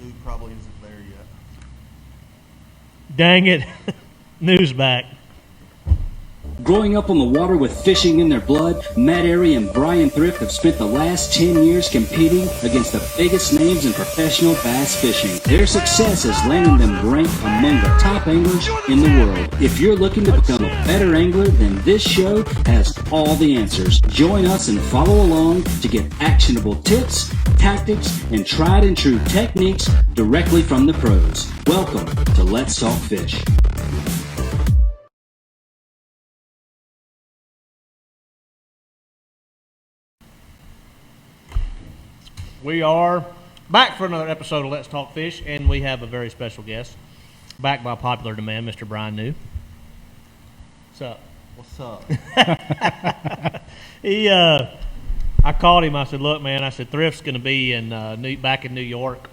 dude probably isn't there yet. Dang it. News back. Growing up on the water with fishing in their blood, Matt Arey and Bryan Thrift have spent the last 10 years competing against the biggest names in professional bass fishing. Their success has landed them ranked among the top anglers in the world. If you're looking to become a better angler, then this show has all the answers. Join us and follow along to get actionable tips, tactics, and tried and true techniques directly from the pros. Welcome to Let's Talk Fish. We are back for another episode of Let's Talk Fish, and we have a very special guest, back by popular demand, Mr. Bryan New. What's up? What's up? I called him. I said, "Look, man," I said, "Thrift's going to be back in New York,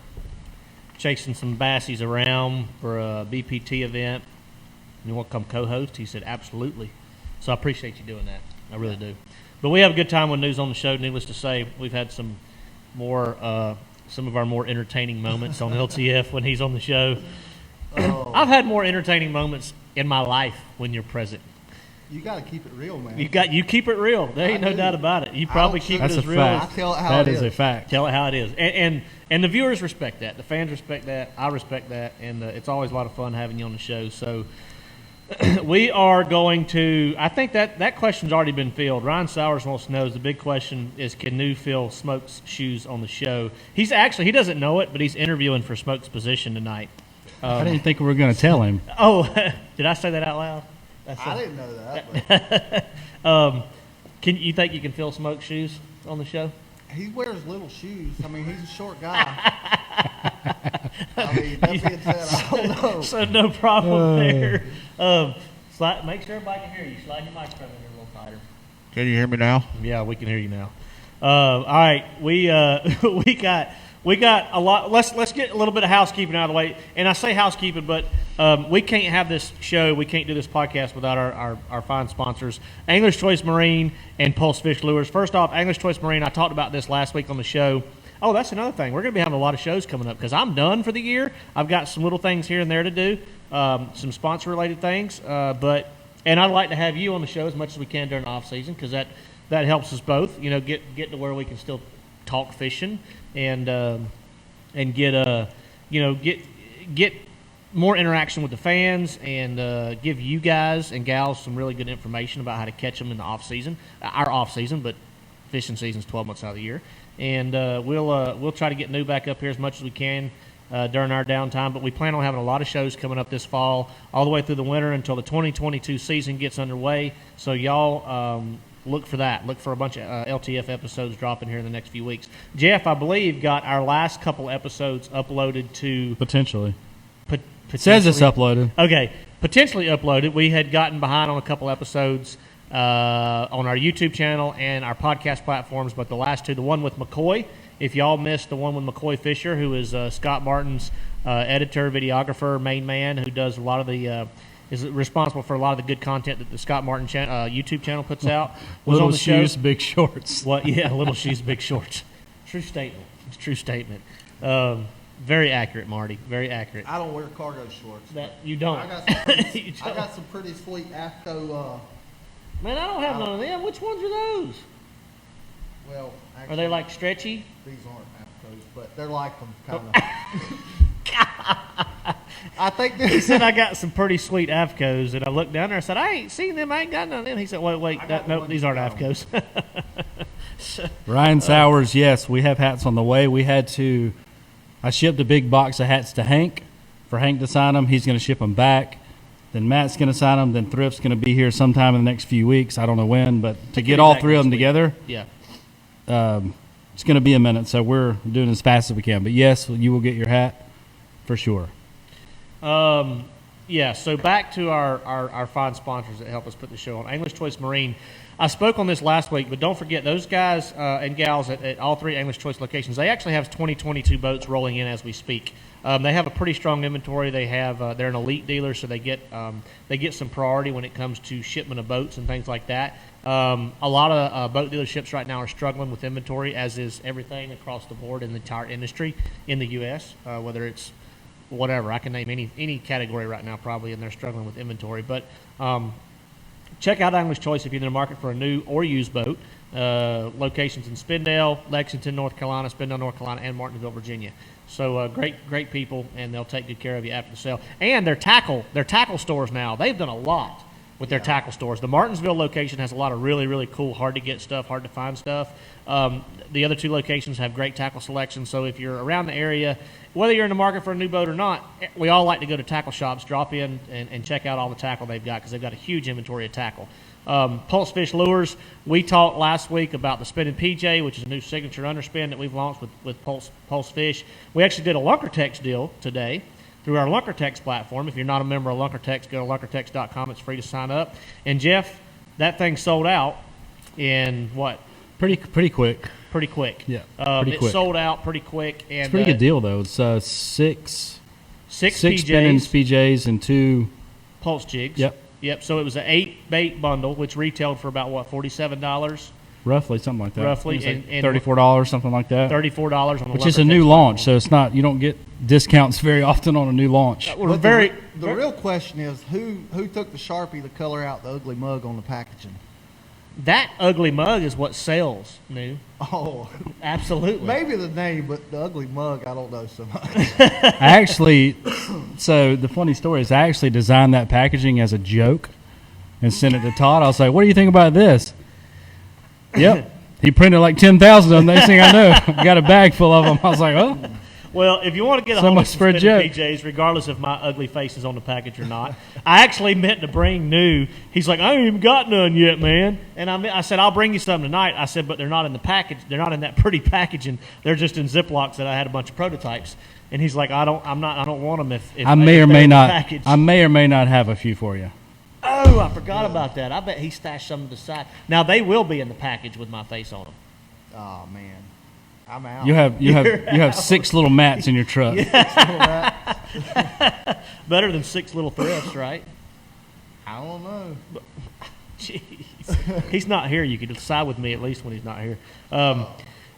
chasing some bassies around for a BPT event. You want to come co-host?" He said, "Absolutely." So I appreciate you doing that. I really do. But we have a good time when New's on the show. Needless to say, we've had some of our more entertaining moments on LTF when he's on the show. Oh. I've had more entertaining moments in my life when you're present. You got to keep it real, man. You keep it real. There ain't no doubt about it. You probably keep it as real. I tell it how it is. That is a fact. Tell it how it is. And the viewers respect that. The fans respect that. I respect that. And it's always a lot of fun having you on the show. So we are going to – I think that question's already been filled. Ryan Sowers wants to know, the big question is, can New fill Smoke's shoes on the show? He doesn't know it, but he's interviewing for Smoke's position tonight. I didn't think we were going to tell him. Oh, did I say that out loud? I didn't know that. Can you think you can fill Smoke's shoes on the show? He wears little shoes. I mean, he's a short guy. I mean, that being said, I don't know. So no problem there. Make sure everybody can hear you. Slide your microphone in here a little tighter. Can you hear me now? Yeah, we can hear you now. All right, we got a lot. Let's get a little bit of housekeeping out of the way. And I say housekeeping, but we can't have this show. We can't do this podcast without our fine sponsors, Angler's Choice Marine and Pulsefish Lures. First off, Angler's Choice Marine. I talked about this last week on the show. Oh, that's another thing. We're going to be having a lot of shows coming up because I'm done for the year. I've got some little things here and there to do, some sponsor-related things. And I'd like to have you on the show as much as we can during the off-season because that helps us both, get to where we can still talk fishing and get more interaction with the fans and give you guys and gals some really good information about how to catch them in the off-season, our off-season, but fishing season's 12 months out of the year. And we'll try to get New back up here as much as we can during our downtime. But we plan on having a lot of shows coming up this fall, all the way through the winter until the 2022 season gets underway. So y'all look for that. Look for a bunch of LTF episodes dropping here in the next few weeks. Jeff, I believe, got our last couple episodes uploaded to Potentially. Says it's uploaded. Okay, potentially uploaded. We had gotten behind on a couple episodes on our YouTube channel and our podcast platforms, but the last two, the one with McCoy, if y'all missed the one with McCoy Fisher, who is Scott Martin's editor, videographer, main man, who does a lot of the is responsible for a lot of the good content that the Scott Martin YouTube channel puts out, was Little on the shoes, show. big shorts. Yeah, little shoes, big shorts. True statement. It's a true statement. Very accurate, Marty. Very accurate. I don't wear cargo shorts. That you don't. I got some pretty sweet AFCO. Man, I don't have none of them. Which ones are those? Well, actually, Are they like stretchy? These aren't AFCOs, but they're like them kind of. I think He said I got some pretty sweet AFCOs, and I looked down there. I said, I ain't seen them. I ain't got none of them. He said, wait, no, these aren't AFCOs. Ryan Sowers, yes, we have hats on the way. I shipped a big box of hats to Hank for Hank to sign them. He's going to ship them back. Then Matt's going to sign them. Then Thrift's going to be here sometime in the next few weeks. I don't know when, but to get all three of them together, yeah, it's going to be a minute. So we're doing as fast as we can. But yes, you will get your hat for sure. Yeah, so back to our fine sponsors that help us put the show on. English Choice Marine. I spoke on this last week, but don't forget, those guys and gals at all three English Choice locations, they actually have 2022 boats rolling in as we speak. They have a pretty strong inventory. They're an elite dealer, so they get some priority when it comes to shipment of boats and things like that. A lot of boat dealerships right now are struggling with inventory, as is everything across the board in the entire industry in the U.S., whether it's whatever. I can name any category right now probably, and they're struggling with inventory. But check out English Choice if you're in the market for a new or used boat. Locations in Spindale, Lexington, North Carolina, Spindale, North Carolina, and Martinsville, Virginia. So great people, and they'll take good care of you after the sale. And their tackle stores now, they've done a lot with their tackle stores. The Martinsville location has a lot of really, really cool, hard to get stuff, hard to find stuff. The other two locations have great tackle selection. So if you're around the area, whether you're in the market for a new boat or not, we all like to go to tackle shops, drop in and check out all the tackle they've got, because they've got a huge inventory of tackle. Pulsefish Lures, we talked last week about the Spinning PJ, which is a new signature underspin that we've launched with Pulsefish. We actually did a Lunkertex deal today through our Lunkertex platform. If you're not a member of Lunkertex, go to lunkertex.com. It's free to sign up. And Jeff, that thing sold out in what? Pretty quick. Pretty quick. Yeah, it quick. sold out pretty quick. And It's a pretty good deal, though. It's six PJs, spinning PJs and 2 Pulse jigs. Yep. So it was an 8 bait bundle, which retailed for about what, $47? Roughly, something like that. Roughly, It was and $34, something like that. $34 on the Which is a new launch, so it's not, you don't get discounts very often on a new launch. We're But the real question is, who took the Sharpie to color out the ugly mug on the packaging? That ugly mug is what sells, new. Oh, Absolutely. maybe the name, but the ugly so much. So the funny story is I actually designed that packaging as a joke and sent it to Todd. I was like, what do you think about this? Yep. He printed like 10,000 of them. Next thing I know, I got a bag full of them. I was like, oh. Well, if you want to get a So hold of much some for a Spinning joke. PJs, regardless if my ugly face is on the package or not, I actually meant to bring new. He's like, I ain't even got none yet, man. And I said, I'll bring you some tonight. I said, but they're not in the package. They're not in that pretty packaging. They're just in Ziplocs that I had a bunch of prototypes. And he's like, I don't want them if I may if or they're may in the not. package. I may or may not have a few for you. Oh, I forgot about that. I bet he stashed some to the side. Now they will be in the package with my face on them. Oh man, I'm out. You have 6 little mats in your truck. Better than 6 little thrifts, right? I don't know. Jeez. He's not here. You can side with me at least when he's not here.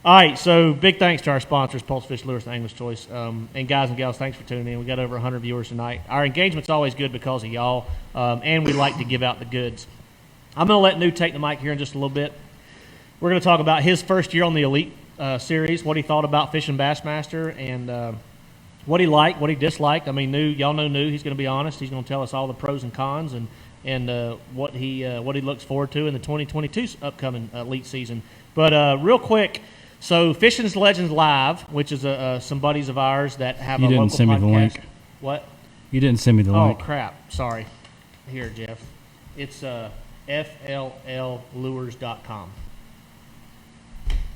All right, so big thanks to our sponsors, Pulsefish Lures and English Choice. And guys and gals, thanks for tuning in. We got over 100 viewers tonight. Our engagement's always good because of y'all, and we like to give out the goods. I'm going to let New take the mic here in just a little bit. We're going to talk about his first year on the Elite series, what he thought about fishing Bassmaster, and what he liked, what he disliked. I mean, y'all know New. He's going to be honest. He's going to tell us all the pros and cons and what he looks forward to in the 2022 upcoming Elite season. But real quick, so Fishing's Legends Live, which is some buddies of ours that have You a didn't local send me podcast. the link. What? You didn't send me the Oh, link. crap. Sorry. Here, Jeff. It's FLLlures.com.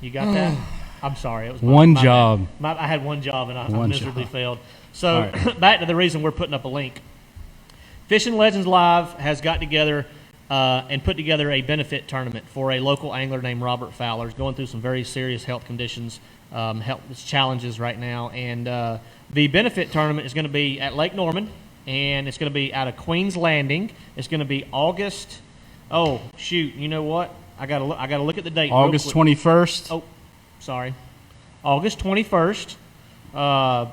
You got that? I'm sorry. It was One job. I had one job, and I One miserably job. failed. So All right. back to the reason we're putting up a link. Fishing Legends Live has got together and put together a benefit tournament for a local angler named Robert Fowler. He's going through some very serious health conditions, health challenges right now. And the benefit tournament is going to be at Lake Norman, and it's going to be out of Queens Landing. It's going to be August. Oh, shoot. You know what? I got to look at the date. August 21st. Oh, sorry. August 21st,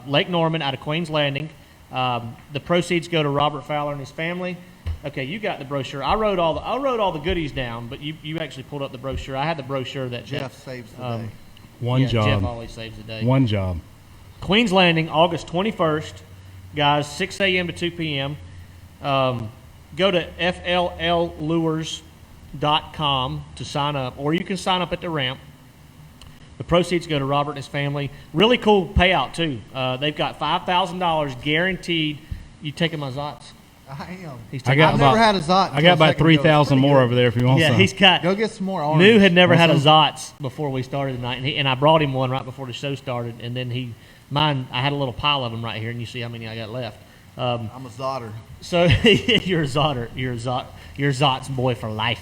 Lake Norman out of Queens Landing. The proceeds go to Robert Fowler and his family. Okay, you got the brochure. I wrote all the goodies down, but you actually pulled up the brochure. I had the brochure that Jeff saves the day. One Jeff job. always saves the day. One job. Queens Landing, August 21st, guys, 6 a.m. to 2 p.m. Go to FLLlures.com to sign up, or you can sign up at the ramp. The proceeds go to Robert and his family. Really cool payout, too. They've got $5,000 guaranteed. You taking my Zots? I am. He's I taking got I've my never about- had a Zot. I got about 3,000 more over there if you want Yeah, some. he's got. Go get some more orange. New had never had a Want Zots before we started tonight, and I brought him one right before the show started, and then I had a little pile of them right here, and you see how many I got left. I'm a zotter. So you're a Zotter. You're Zot's boy for life.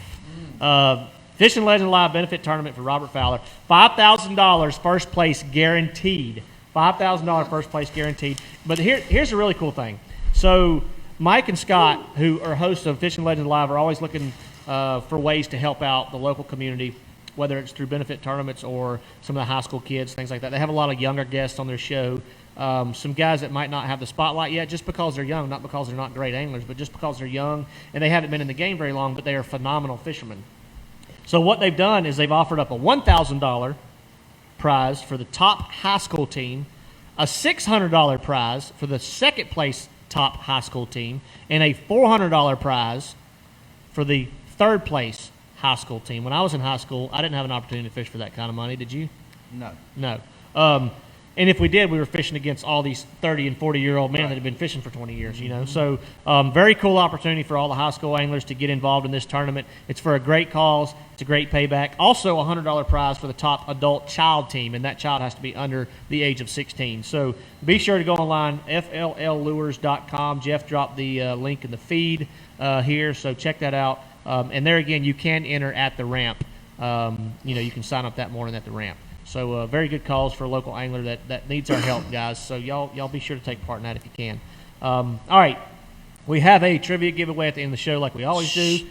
Fishing Legend Live benefit tournament for Robert Fowler. $5,000 first place guaranteed. $5,000 first place guaranteed. But here's a really cool thing. So Mike and Scott, who are hosts of Fishing Legend Live, are always looking for ways to help out the local community, whether it's through benefit tournaments or some of the high school kids, things like that. They have a lot of younger guests on their show. Some guys that might not have the spotlight yet just because they're young, not because they're not great anglers, but just because they're young and they haven't been in the game very long, but they are phenomenal fishermen. So what they've done is they've offered up a $1,000 prize for the top high school team, a $600 prize for the second place top high school team, and a $400 prize for the third place high school team. When I was in high school, I didn't have an opportunity to fish for that kind of money. Did you? No. No. And if we did, we were fishing against all these 30 and 40-year-old men that had been fishing for 20 years, you know. So very cool opportunity for all the high school anglers to get involved in this tournament. It's for a great cause. It's a great payback. Also, a $100 prize for the top adult child team, and that child has to be under the age of 16. So be sure to go online, FLLlures.com. Jeff dropped the link in the feed here, so check that out. And there again, you can enter at the ramp. You can sign up that morning at the ramp. So very good cause for a local angler that needs our help, guys. So y'all be sure to take part in that if you can. All right, we have a trivia giveaway at the end of the show like we always do.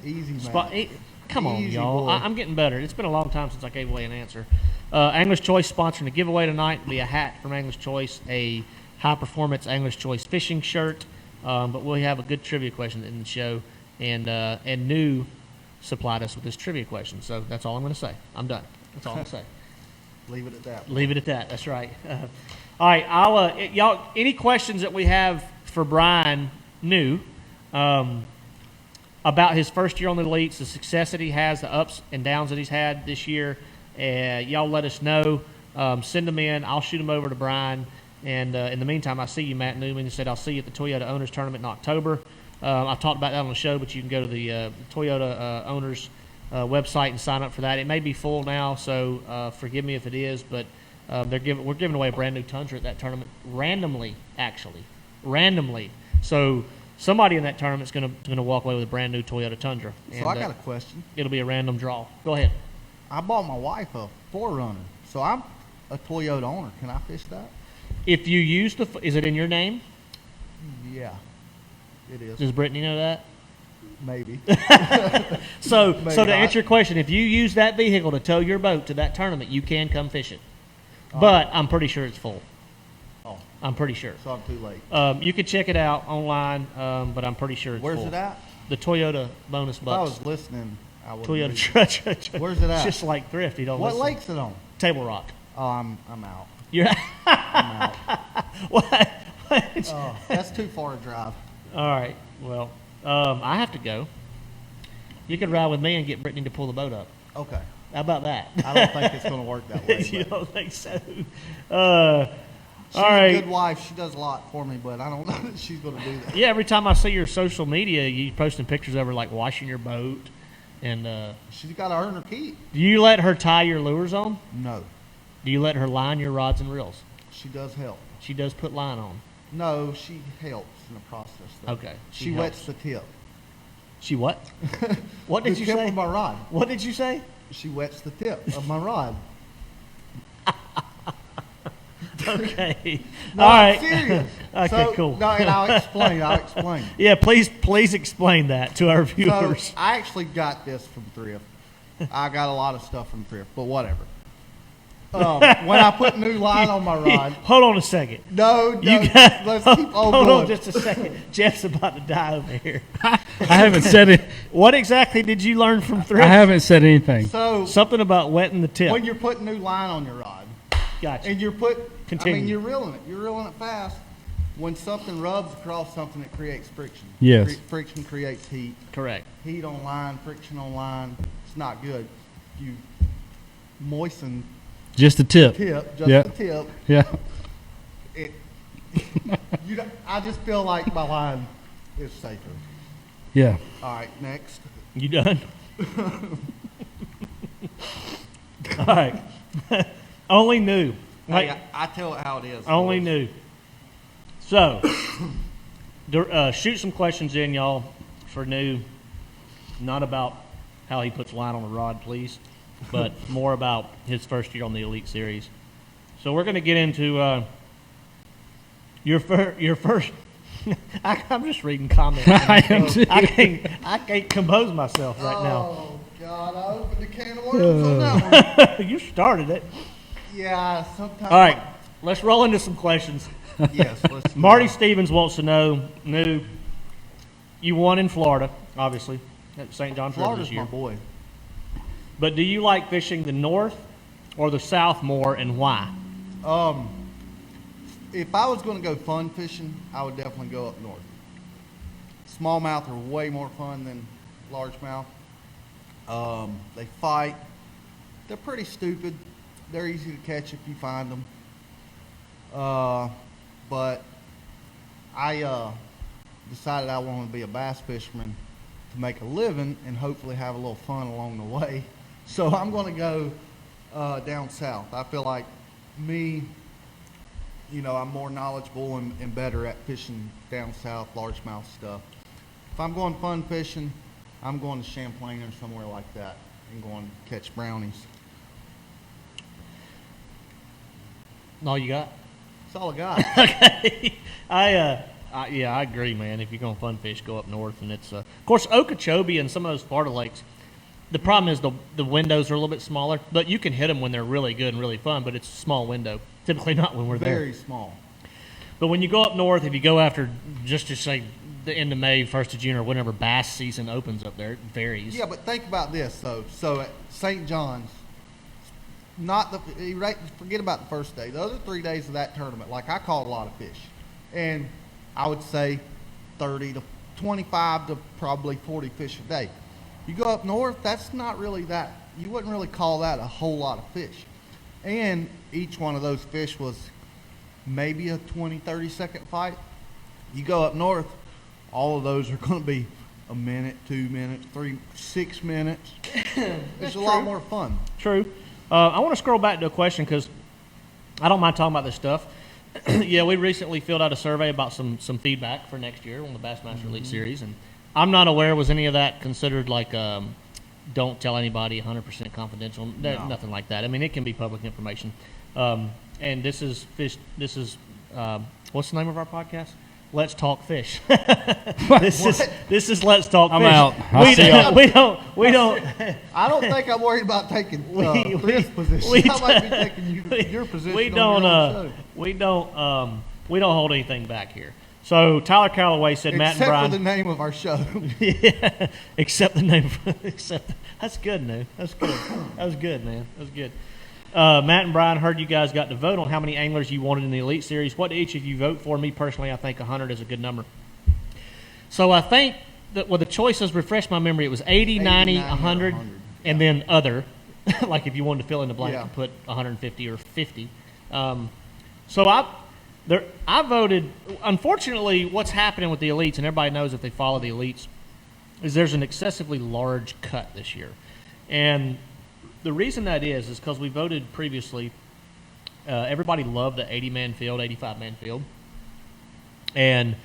Easy, man. Come on, Easy, y'all. boy. I'm getting better. It's been a long time since I gave away an answer. Angler's Choice sponsoring a giveaway tonight. It'll be a hat from Angler's Choice, a high-performance Angler's Choice fishing shirt. But we'll have a good trivia question in the show. And New supplied us with this trivia question. So that's all I'm going to say. I'm done. That's all I'm going to say. Leave it at that. Leave it at that. That's right. All right. Y'all, any questions that we have for Brian New about his first year on the elites, the success that he has, the ups and downs that he's had this year, y'all let us know. Send them in. I'll shoot them over to Brian. And in the meantime, I see you, Matt Newman. You said I'll see you at the Toyota Owners Tournament in October. I've talked about that on the show, but you can go to the Toyota Owners website and sign up for that. It may be full now, so forgive me if it is, but we're giving away a brand new Tundra at that tournament randomly. So somebody in that tournament is going to walk away with a brand new Toyota Tundra. So I got a question. It'll be a random draw. Go ahead. I bought my wife a 4Runner, so I'm a Toyota owner. Can I fish that? If you use is it in your name? Yeah, it is. Does Brittany know that? Maybe. So Maybe to not. answer your question, if you use that vehicle to tow your boat to that tournament, you can come fish it. But I'm pretty sure it's full. Oh, I'm pretty sure. so I'm too late. You can check it out online, but I'm pretty sure it's Where's full. it at? The Toyota bonus If I bucks. was listening, I would. Toyota Tundra. Where's it at? Just like Thrift. You don't What listen. lake's it on? Table Rock. Oh, I'm out. You're I'm out. what? Oh, that's too far a drive. All right. Well, I have to go. You could ride with me and get Brittany to pull the boat up. Okay. How about that? I don't think it's going to work that way. You but don't think so? she's All right. a good wife. She does a lot for me, but I don't know that she's going to do that. Yeah, every time I see your social media, you posting pictures of her like washing your boat, and She's got to earn her keep. do you let her tie your lures on? No, Do you let her line your rods and reels? she does help. She does put line on. No, she helps in the process. Though. Okay, She she wets the tip. She what? What did The you tip say? of my rod. What did you say? She wets the tip of my rod. Okay. No, All I'm right. serious. Okay, So- cool. No, and I'll explain. Yeah, please explain that to our So viewers. I actually got this from Thrift. I got a lot of stuff from Thrift, but whatever. When I put new line on my rod, Hold on a second. no, You got, let's keep on hold going. on just a second. Jeff's about to die over here. I haven't said it. What exactly did you learn from Thrift? I haven't said anything. So Something about wetting the tip. when you're putting new line on your rod, Gotcha. and Continue. you're reeling it. You're reeling it fast. When something rubs across something, it creates friction. Yes. Friction creates heat. Correct. Heat on line, friction on line. It's not good. You moisten Just the tip. tip, just Yeah. the tip. Yeah. It. I just feel like my line is safer. Yeah. All right, next. You done? All right. Only new. Like, Hey, I tell it how it is. only boys. new. So, shoot some questions in, y'all, for New. Not about how he puts line on a rod, please, but more about his first year on the Elite Series. So we're going to get into your first. I'm just reading comments. I am too. I can't compose myself right now. Oh, God, I opened the can of worms on that one. You started it. Yeah, sometimes. All right, let's roll into some questions. Yes, let's do Marty that. Stevens wants to know, New, you won in Florida, obviously, at St. John's River Florida's this my year. boy. But do you like fishing the north or the south more, and why? If I was going to go fun fishing, I would definitely go up north. Smallmouth are way more fun than largemouth. They fight. They're pretty stupid. They're easy to catch if you find them. But I decided I wanted to be a bass fisherman to make a living and hopefully have a little fun along the way. So I'm going to go down south. I feel like I'm more knowledgeable and better at fishing down south, largemouth stuff. If I'm going fun fishing, I'm going to Champlain or somewhere like that and going to catch brownies. All you got? That's all I got. Okay. I agree, man. If you're going to fun fish, go up north. And it's, of course, Okeechobee and some of those Florida lakes, the problem is the windows are a little bit smaller, but you can hit them when they're really good and really fun, but it's a small window. Typically not when we're there. Very small. But when you go up north, if you go after, just to say, the end of May, 1st of June, or whenever bass season opens up there, it varies. Yeah, but think about this, though. So at St. John's, forget about the first day. The other 3 days of that tournament, like I caught a lot of fish. And I would say 30 to 25 to probably 40 fish a day. You go up north, that's not really that. You wouldn't really call that a whole lot of fish. And each one of those fish was maybe a 20, 30-second fight. You go up north, all of those are going to be a minute, 2 minutes, 6 minutes. It's a lot more fun. True. I want to scroll back to a question because I don't mind talking about this stuff. Yeah, we recently filled out a survey about some feedback for next year on the Bassmaster Elite Series, and I'm not aware, was any of that considered like don't tell anybody, 100% confidential? No. Nothing like that. I mean, it can be public information. And this is what's the name of our podcast? Let's Talk Fish. This is Let's Talk I'm Fish. out. I'll see y'all. We don't. I don't think I'm worried about taking Chris' position. I might be taking your position. We on your own show. we don't hold anything back here. So Tyler Calloway said Matt and Except Brian. for the name of our show. Yeah, except the name. That's good, man. That's good. That was good, man. That was good. Matt and Brian, heard you guys got to vote on how many anglers you wanted in the Elite Series. What did each of you vote for? Me personally, I think 100 is a good number. So I think that the choices, refresh my memory, it was 80, 90, 100, and then other. Like if you wanted to fill in the blank, Yeah. you put 150 or 50. So I voted. Unfortunately, what's happening with the Elites, and everybody knows if they follow the Elites, is there's an excessively large cut this year. And the reason that is because we voted previously. Everybody loved the 80-man field, 85-man field. And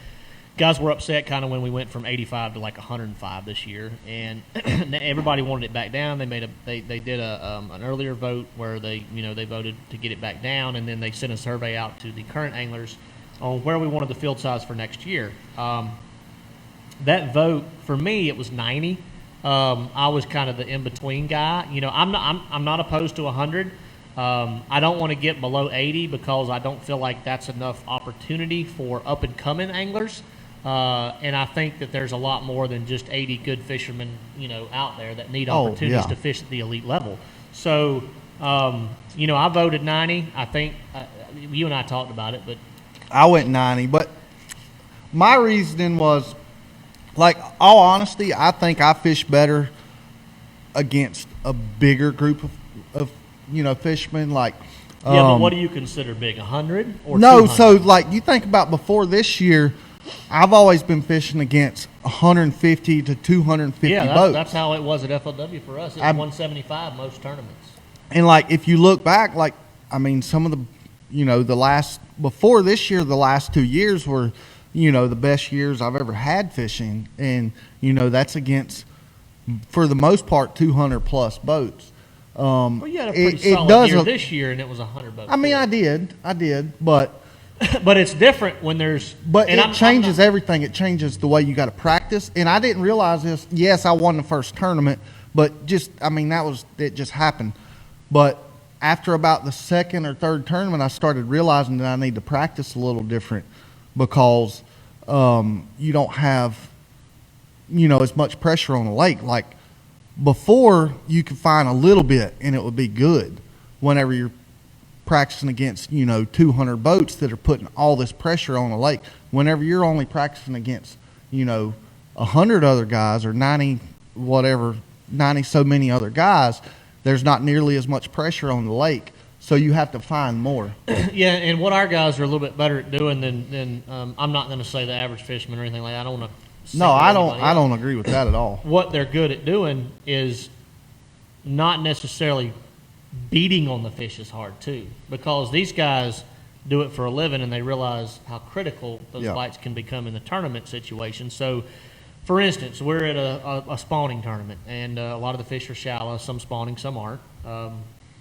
guys were upset kind of when we went from 85 to like 105 this year. And everybody wanted it back down. They did an earlier vote where they voted to get it back down, and then they sent a survey out to the current anglers on where we wanted the field size for next year. That vote, for me, it was 90. I was kind of the in-between guy. I'm not opposed to 100. I don't want to get below 80 because I don't feel like that's enough opportunity for up-and-coming anglers. And I think that there's a lot more than just 80 good fishermen, out there that need opportunities to fish at the elite level. So, I voted 90. I think you and I talked about it, but I went 90, but my reasoning was, like, all honesty, I think I fish better against a bigger group of fishermen. Like, but what do you consider big? 100 or no? 200? So, like, you think about before this year, I've always been fishing against 150 to 250 boats. That's how it was at FLW for us. It was 175 most tournaments. And like, if you look back, like, I mean, some of the before this year, the last 2 years were, the best years I've ever had fishing. And, that's against, for the most part, 200 plus boats. Well, you had a pretty solid year this year, and it was 100 boats. I mean, I did, but but it's different when there's. But it changes everything. It changes the way you got to practice. And I didn't realize this. Yes, I won the first tournament, but it just happened. But after about the second or third tournament, I started realizing that I need to practice a little different because you don't have, as much pressure on the lake. Like before, you could find a little bit and it would be good whenever you're practicing against, 200 boats that are putting all this pressure on the lake. Whenever you're only practicing against, 100 other guys or 90 so many other guys, there's not nearly as much pressure on the lake. So you have to find more. Yeah, and what our guys are a little bit better at doing than I'm not going to say the average fisherman or anything like that. I don't want to. No, I don't agree with that at all. What they're good at doing is not necessarily beating on the fish as hard too, because these guys do it for a living and they realize how critical those bites can become in the tournament situation. So, for instance, we're at a spawning tournament, and a lot of the fish are shallow, some spawning, some aren't.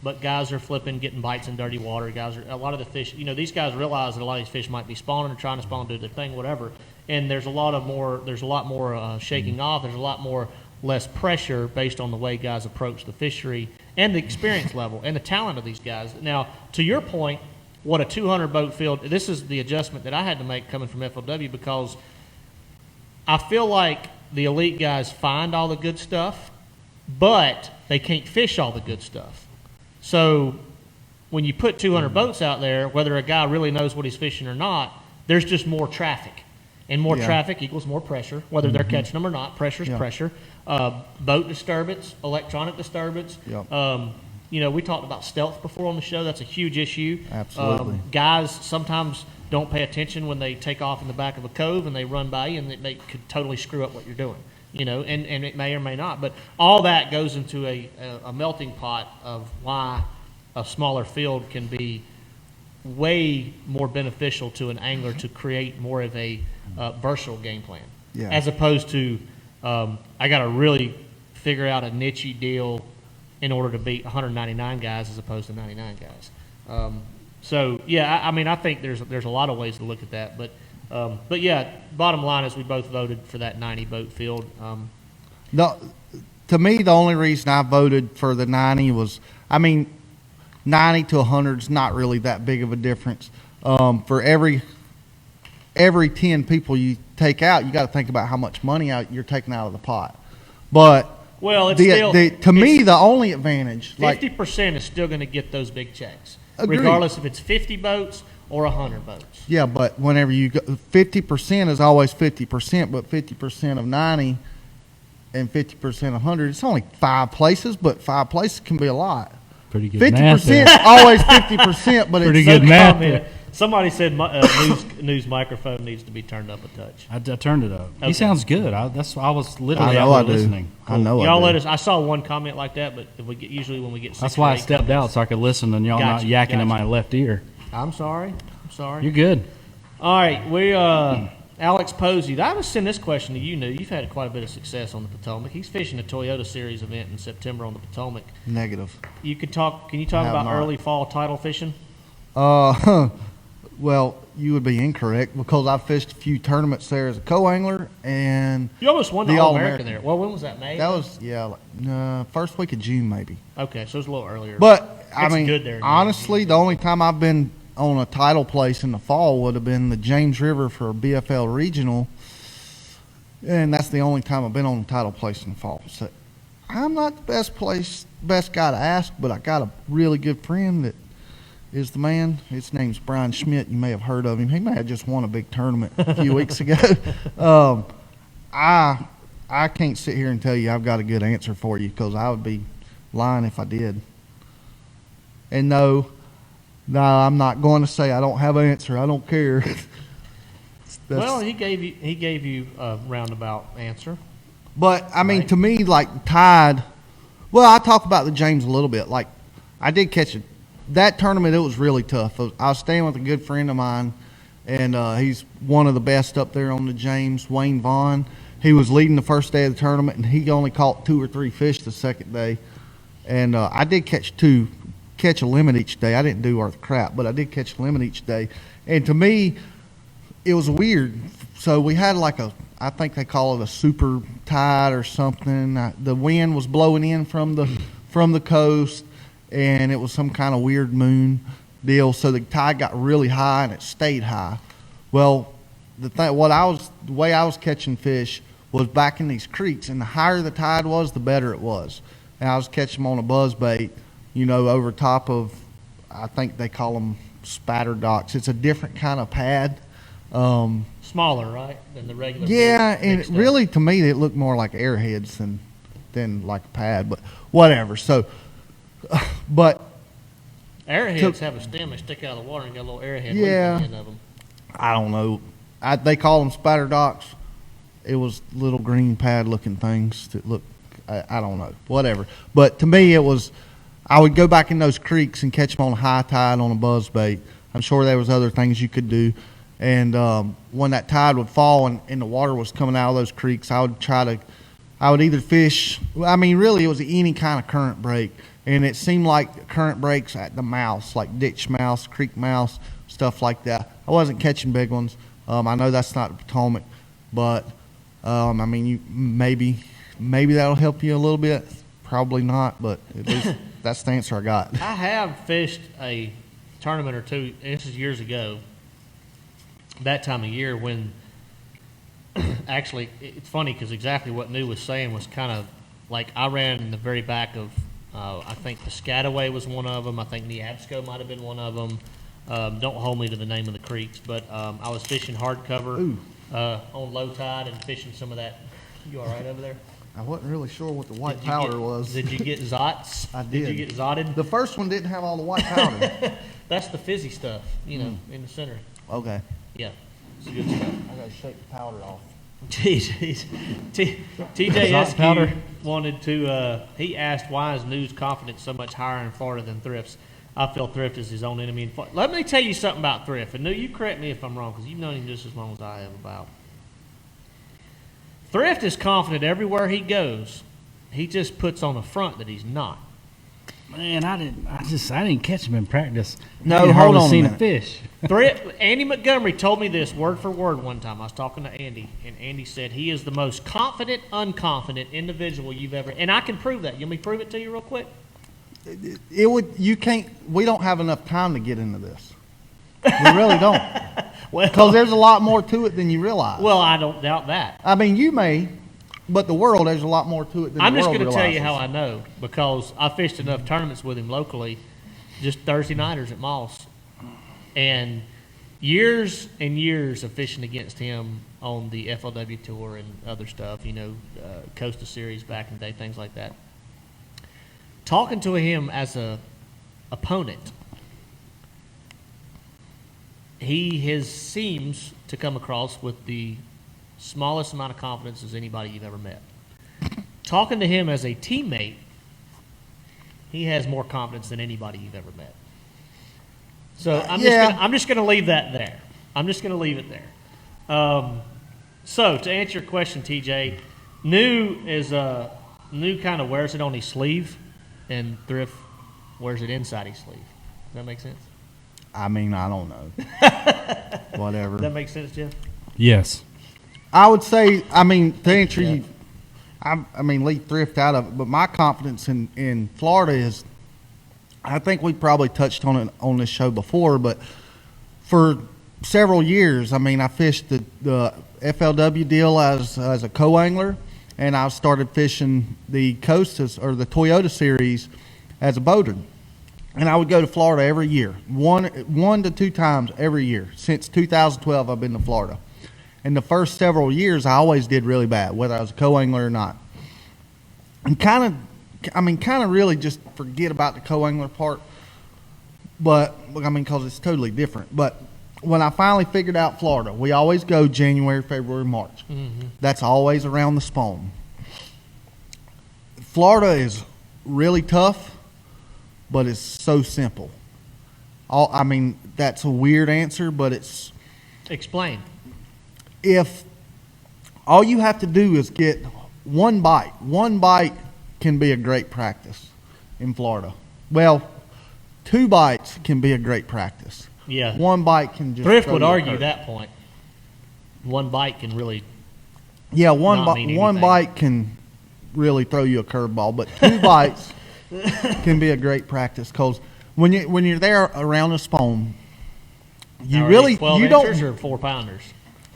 But guys are flipping, getting bites in dirty water. A lot of the fish, these guys realize that a lot of these fish might be spawning or trying to spawn, do their thing, whatever. And there's a lot more shaking off. There's a lot more less pressure based on the way guys approach the fishery and the experience level and the talent of these guys. Now, to your point, what a 200 boat field, this is the adjustment that I had to make coming from FLW, because I feel like the elite guys find all the good stuff, but they can't fish all the good stuff. So when you put 200 boats out there, whether a guy really knows what he's fishing or not, there's just more traffic. And more traffic equals more pressure, whether they're catching them or not. Pressure is pressure. Boat disturbance, electronic disturbance. Yep. We talked about stealth before on the show. That's a huge issue. Absolutely. Guys sometimes don't pay attention when they take off in the back of a cove and they run by you, and they could totally screw up what you're doing. And it may or may not. But all that goes into a melting pot of why a smaller field can be way more beneficial to an angler to create more of a versatile game plan, as opposed to I got to really figure out a niche yeah in order to beat 199 guys as opposed to 99 guys. I think there's a lot of ways to look at that, but yeah, bottom line is we both voted for that 90 boat field. To me, the only reason I voted for the 90 was, 90 to 100 is not really that big of a difference. For every 10 people you take out, you got to think about how much money you're taking out of the pot. But to me, the only advantage, 50% is still going to get those big checks, agreed, regardless if it's 50 boats or 100 boats. Yeah, but whenever you go, 50% is always 50%, but 50% of 90 and 50% of 100, it's only 5 places, but 5 places can be a lot. Pretty good 50% math there. always 50%, but Pretty it's good math there. Somebody said news microphone needs to be turned up a touch. I turned it up. Okay. He sounds good. I was literally I know out I there do. listening. I know Y'all I do. let us. I saw one comment like that, but if usually when we get 6 That's why or I 8 stepped comments- out so I could listen and y'all Gotcha, not yakking in gotcha. my left ear. I'm sorry. You're good. All right, we Alex Posey. I was sending this question to you. You've had quite a bit of success on the Potomac. He's fishing a Toyota Series event in September on the Potomac. Negative. Can you talk about not. early fall title fishing? Well, you would be incorrect because I fished a few tournaments there as a co-angler, and You almost won the The All-American All-American. there. Well, when was that, May? that was first week of June maybe. Okay, so it was a little earlier. But It's good there in honestly, the only time I've been on a title place in the fall would have been the James River for BFL Regional, and that's the only time I've been on a title place in the fall. So I'm not the best guy to ask, but I got a really good friend that is the man. His name's Brian Schmidt. You may have heard of him. He may have just won a big tournament a few weeks ago. I can't sit here and tell you I've got a good answer for you because I would be lying if I did. And no, I'm not going to say I don't have an answer. I don't care. well, he gave you a roundabout answer. But I mean, Right. to me, like Tide. Well, I talk about the James a little bit. Like I did catch a that tournament, it was really tough. I was staying with a good friend of mine, and he's one of the best up there on the James, Wayne Vaughn. He was leading the first day of the tournament, and he only caught 2 or 3 fish the second day. And I did catch a limit each day. I didn't do worth crap, but I did catch a limit each day. And to me, it was weird. So we had I think they call it a super tide or something. The wind was blowing in from the coast, and it was some kind of weird moon deal. So the tide got really high, and it stayed high. Well, the way I was catching fish was back in these creeks, and the higher the tide was, the better it was. And I was catching them on a buzz bait, over top of, I think they call them spatter docks. It's a different kind of pad. Smaller, right, than the regular. Yeah, big and stuff. really to me it looked more like airheads than like a pad, but whatever. So, but Airheads have a stem that stick out of the water and got a little airhead Yeah. leaf on the end of them. I don't know. They call them spatter docks. It was little green pad looking things that look. I don't know, whatever. But to me, it was. I would go back in those creeks and catch them on a high tide on a buzz bait. I'm sure there was other things you could do. And when that tide would fall and the water was coming out of those creeks, I would either fish. I mean, really, it was any kind of current break. And it seemed like current breaks at the mouths, like ditch mouths, creek mouths, stuff like that. I wasn't catching big ones. I know that's not the Potomac, but I mean, maybe that'll help you a little bit. Probably not, but at least that's the answer I got. I have fished a tournament or two. This is years ago. That time of year when actually it's funny because exactly what New was saying was kind of like I ran in the very back of I think Piscataway was one of them. I think Neabsco might have been one of them. Don't hold me to the name of the creeks, but I was fishing hardcover on low tide and fishing some of that. You all right over there? I wasn't really sure what the white powder was. Did you get zots? I did. Did you get zotted? The first one didn't have all the white powder. That's the fizzy stuff, in the center. Okay. Yeah, it's good stuff. I gotta shake the powder off. TJSQ wanted to, he asked why is News confidence so much higher in Florida than Thrift's? I feel Thrift is his own enemy in Florida. Let me tell you something about Thrift, and New, you correct me if I'm wrong, because you've known him just as long as I have about. Thrift is confident everywhere he goes. He just puts on a front that he's not. Man, I didn't catch him in practice. No, I ain't hold hardly on a seen a minute. fish. Andy Montgomery told me this word for word one time. I was talking to Andy, and Andy said he is the most confident, unconfident individual you've ever. And I can prove that. You want me to prove it to you real quick? You can't. We don't have enough time to get into this. We really don't, Well, because there's a lot more to it than you realize. well, I don't doubt that. I mean, you may, but the world, there's a lot more to it than I'm the just world going to tell you realizes. how I know because I fished enough tournaments with him locally, just Thursday nighters at Moss, and years of fishing against him on the FLW tour and other stuff. Costa Series back in the day, things like that. Talking to him as a opponent, he seems to come across with the smallest amount of confidence as anybody you've ever met. Talking to him as a teammate, he has more confidence than anybody you've ever met. So I'm just gonna leave that there. I'm just gonna leave it there. So to answer your question, TJ, New kind of wears it on his sleeve, and Thrift wears it inside his sleeve. Does that make sense? I mean, I don't know. Whatever. Does that make sense, Jeff? Yes. I would say, I mean, to answer you, I mean, leave Thrift out of it, but my confidence in Florida is, I think we probably touched on it on this show before, but for several years, I mean, I fished the FLW deal as a co-angler, and I started fishing the Costas or the Toyota Series as a boater. And I would go to Florida every year, one to two times every year. Since 2012, I've been to Florida. And the first several years, I always did really bad, whether I was a co-angler or not. And kind of really just forget about the co-angler part. But, I mean, because it's totally different. But when I finally figured out Florida, we always go January, February, March. Mm-hmm. That's always around the spawn. Florida is really tough, but it's so simple. I mean, that's a weird answer, but it's Explain. if all you have to do is get one bite. One bite can be a great practice in Florida. Well, 2 bites can be a great practice. Yeah. One bite can just Thrift throw would you a argue curve. that point. One bite can really. Yeah, not mean one anything. bite can really throw you a curveball, but 2 bites can be a great practice because when you're there around a spawn, Now, are they 12 inchers or 4-pounders?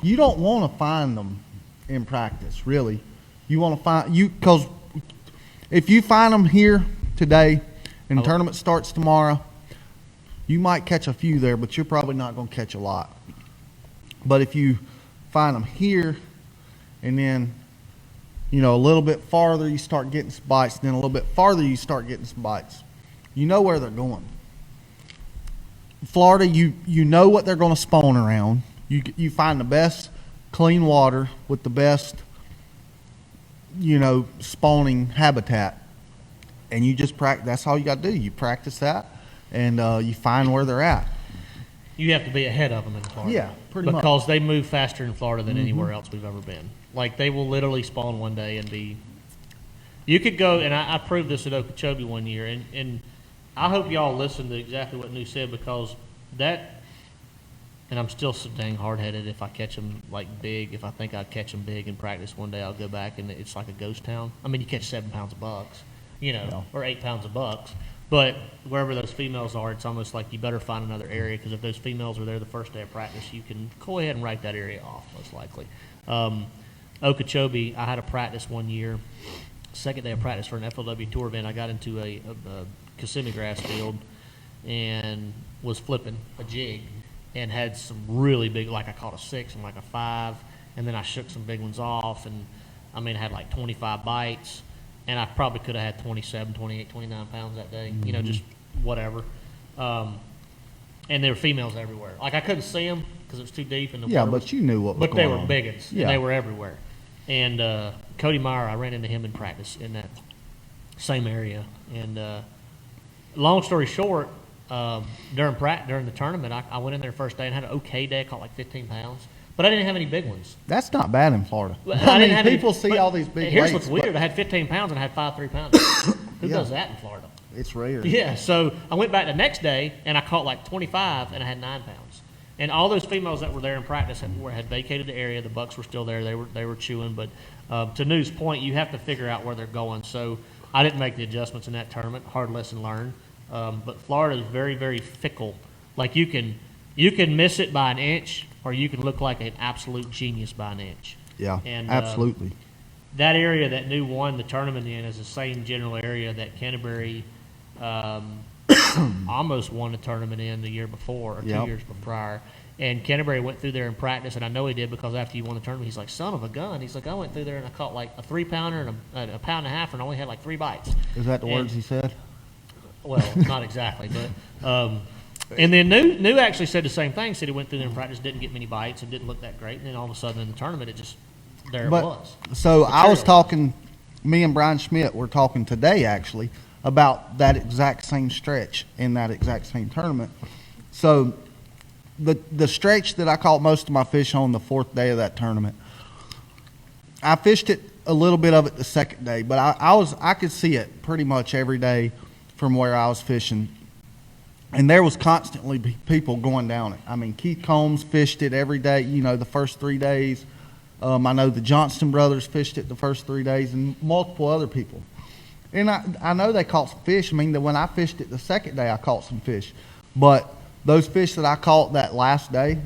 you don't want to find them in practice. Really, you want to find because if you find them here today and the tournament starts tomorrow, you might catch a few there, but you're probably not going to catch a lot. But if you find them here and then, a little bit farther you start getting some bites, then a little bit farther you start getting some bites, you know where they're going. Florida, you know what they're going to spawn around. You find the best clean water with the best, spawning habitat. And you just practice. That's all you got to do. You practice that, and you find where they're at. You have to be ahead of them in Florida. Yeah, pretty much. Because they move faster in Florida than anywhere else we've ever been. Like, they will literally spawn one day and be. You could go, and I proved this at Okeechobee one year, and I hope y'all listen to exactly what New said, because that, and I'm still so dang hard-headed if I catch them, like, big. If I think I'd catch them big in practice one day, I'll go back, and it's like a ghost town. I mean, you catch 7 pounds of bucks, or 8 pounds of bucks. But wherever those females are, it's almost like you better find another area, because if those females are there the first day of practice, you can go ahead and write that area off, most likely. Okeechobee, I had a practice one year, second day of practice for an FLW tour event. I got into a Kissimmee grass field and was flipping a jig and had some really big, like I caught a 6 and like a 5, and then I shook some big ones off, and I had like 25 bites. And I probably could have had 27, 28, 29 pounds that day, just whatever. And there were females everywhere. Like, I couldn't see them because it was too deep in the water. But you knew what was But they going were on. big ones, Yeah. and they were everywhere. And Cody Meyer, I ran into him in practice in that same area. And long story short, during the tournament, I went in there the first day and had an okay day. I caught like 15 pounds. But I didn't have any big ones. That's not bad in Florida. I didn't have people any, see but all these big Here's weights, what's weird. I had 15 pounds and I had 5 3-pounders. Who Yeah. does that in Florida? It's rare. Yeah, so I went back the next day and I caught like 25 and I had 9 pounds. And all those females that were there in practice had vacated the area. The bucks were still there. They were chewing. But to New's point, you have to figure out where they're going. So I didn't make the adjustments in that tournament. Hard lesson learned. But Florida is very, very fickle. Like, you can miss it by an inch, or you can look like an absolute genius by an inch. Yeah, And, absolutely. That area that New won the tournament in is the same general area that Canterbury almost won the tournament in the year before, or 2 Yep. years prior. And Canterbury went through there in practice, and I know he did because after you won the tournament, he's like, son of a gun. He's like, I went through there and I caught like a 3-pounder and a pound and a half, and I only had like 3 bites. Is that the and- words he said? Well, not exactly, but and then New actually said the same thing. Said he went through there in practice, didn't get many bites, and didn't look that great. And then all of a sudden in the tournament, it was. So I was Material. talking, me and Brian Schmidt were talking today actually about that exact same stretch in that exact same tournament. So the stretch that I caught most of my fish on the 4th day of that tournament, I fished it a little bit of it the second day, but I could see it pretty much every day from where I was fishing. And there was constantly people going down it. I mean, Keith Combs fished it every day, the first 3 days. I know the Johnston brothers fished it the first 3 days, and multiple other people. And I know they caught some fish. I mean, when I fished it the second day, I caught some fish. But those fish that I caught that last day,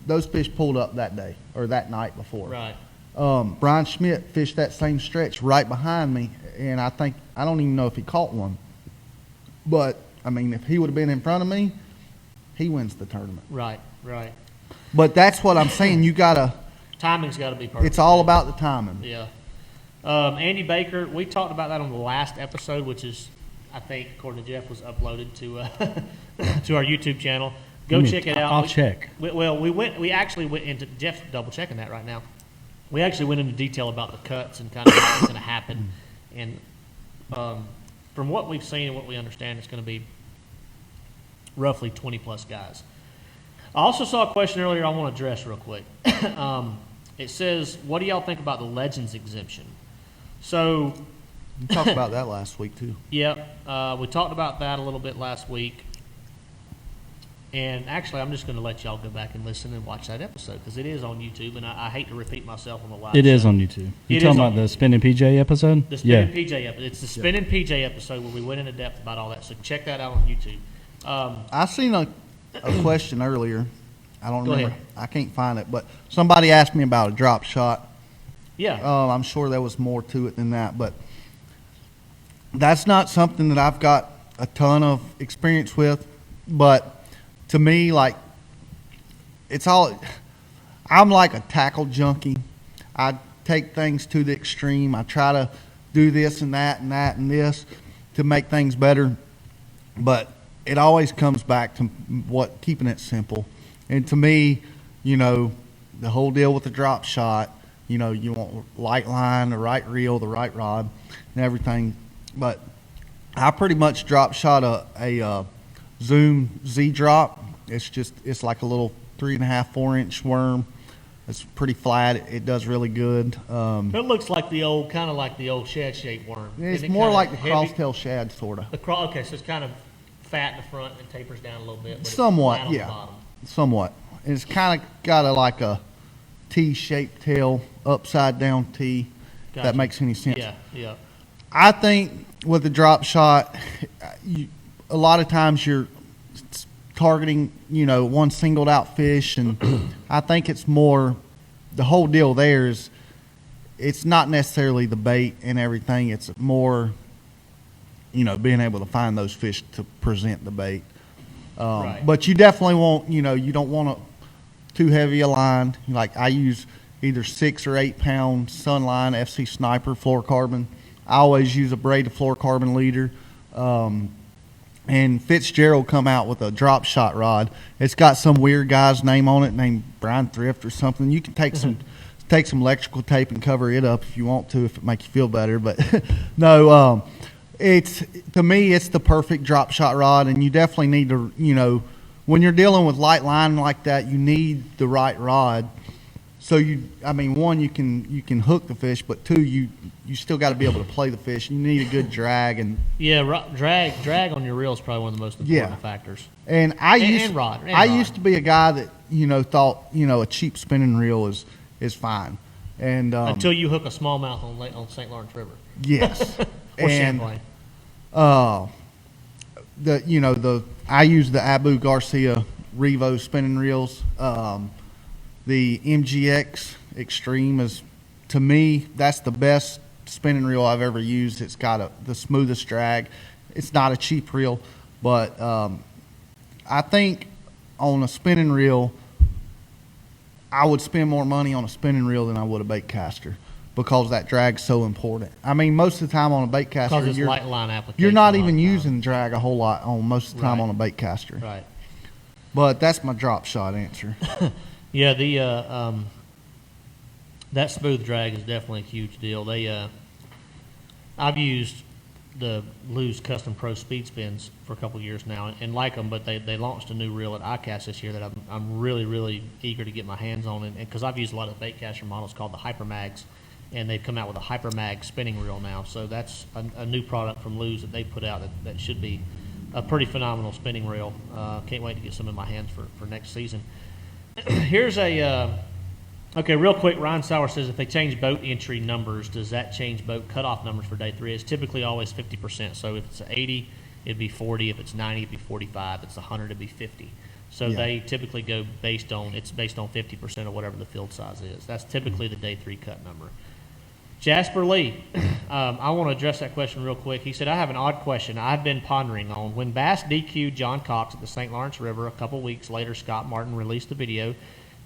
those fish pulled up that day or that night before. Right. Brian Schmidt fished that same stretch right behind me, and I don't even know if he caught one. But I mean, if he would have been in front of me, he wins the tournament. Right. But that's what I'm saying. Timing's got to be perfect. It's all about the timing. Yeah. Andy Baker, we talked about that on the last episode, which is, I think, according to Jeff, was uploaded to to our YouTube channel. Go check it out. I'll check. We actually went into, Jeff's double checking that right now. We actually went into detail about the cuts and kind of how it's going to happen. And from what we've seen and what we understand, it's going to be roughly 20-plus guys. I also saw a question earlier I want to address real quick. It says, what do y'all think about the Legends exemption? So, We talked about that last week, too. yep, we talked about that a little bit last week. And actually, I'm just going to let y'all go back and listen and watch that episode because it is on YouTube, and I hate to repeat myself on the live It is show. on YouTube. You It talking is about on the Spinning PJ episode? The Spinning PJ episode. It's the Spinning PJ episode where we went into depth about all that. So check that out on YouTube. I seen a question earlier. I don't Go remember. ahead. I can't find it, but somebody asked me about a drop shot. Yeah. I'm sure there was more to it than that, but that's not something that I've got a ton of experience with. But to me, like, I'm like a tackle junkie. I take things to the extreme. I try to do this and that and that and this to make things better. But it always comes back to keeping it simple. And to me, the whole deal with the drop shot, you want light line, the right reel, the right rod, and everything. But I pretty much drop shot a Zoom Z drop. It's like a little 3.5, 4-inch worm. It's pretty flat. It does really good. It looks like kind of like the old shad-shaped worm. It's Isn't it more kinda like the heavy? crosstail shad, sort of. Okay, so it's kind of fat in the front and tapers down a little bit. But it's Somewhat, flat on the yeah. bottom. Somewhat. And it's kind of got like a T-shaped tail, upside down T. If Gotcha. that makes any sense. Yeah. I think with the drop shot, a lot of times you're targeting, one singled out fish, and I think it's more the whole deal there is it's not necessarily the bait and everything. It's more, being able to find those fish to present the bait. Right. But you definitely won't, you don't want too heavy a line. Like I use either 6 or 8 pound Sunline FC Sniper fluorocarbon. I always use a braided fluorocarbon leader. And Fitzgerald come out with a drop shot rod. It's got some weird guy's name on it, named Bryan Thrift or something. You can take some electrical tape and cover it up if you want to, if it makes you feel better. But no, to me, it's the perfect drop shot rod, and you definitely need to, when you're dealing with light line like that, you need the right rod. So one, you can hook the fish, but two, you still got to be able to play the fish. You need a good drag and drag on your reel is probably one of the most important factors. And rod. I used to be a guy that thought a cheap spinning reel is fine, and Until you hook a smallmouth on St. Lawrence River. yes, Or and Champlain. I use the Abu Garcia Revo spinning reels. The MGX Extreme is, to me, that's the best spinning reel I've ever used. It's got the smoothest drag. It's not a cheap reel, but I think on a spinning reel, I would spend more money on a spinning reel than I would a bait caster because that drag's so important. I mean, most of the time on a bait caster, Because it's light line application. you're not a lot even of using drag a whole lot on most of the time Right. on a bait caster. Right. But that's my drop shot answer. Yeah, that smooth drag is definitely a huge deal. I've used the Lew's Custom Pro Speed Spins for a couple years now and like them, but they launched a new reel at ICAST this year that I'm really, really eager to get my hands on, and because I've used a lot of bait caster models called the Hypermags, and they've come out with a Hypermag spinning reel now. So that's a new product from Lew's that they put out that should be a pretty phenomenal spinning reel. Can't wait to get some in my hands for next season. Here's okay, real quick, Ryan Sauer says, if they change boat entry numbers, does that change boat cutoff numbers for day 3? It's typically always 50%. So if it's 80, it'd be 40. If it's 90, it'd be 45. If it's 100, it'd be 50. So they typically go based on 50% of whatever the field size is. That's typically the day 3 cut number. Jasper Lee, I want to address that question real quick. He said, I have an odd question I've been pondering on. When Bass DQ'd John Cox at the St. Lawrence River, a couple weeks later, Scott Martin released the video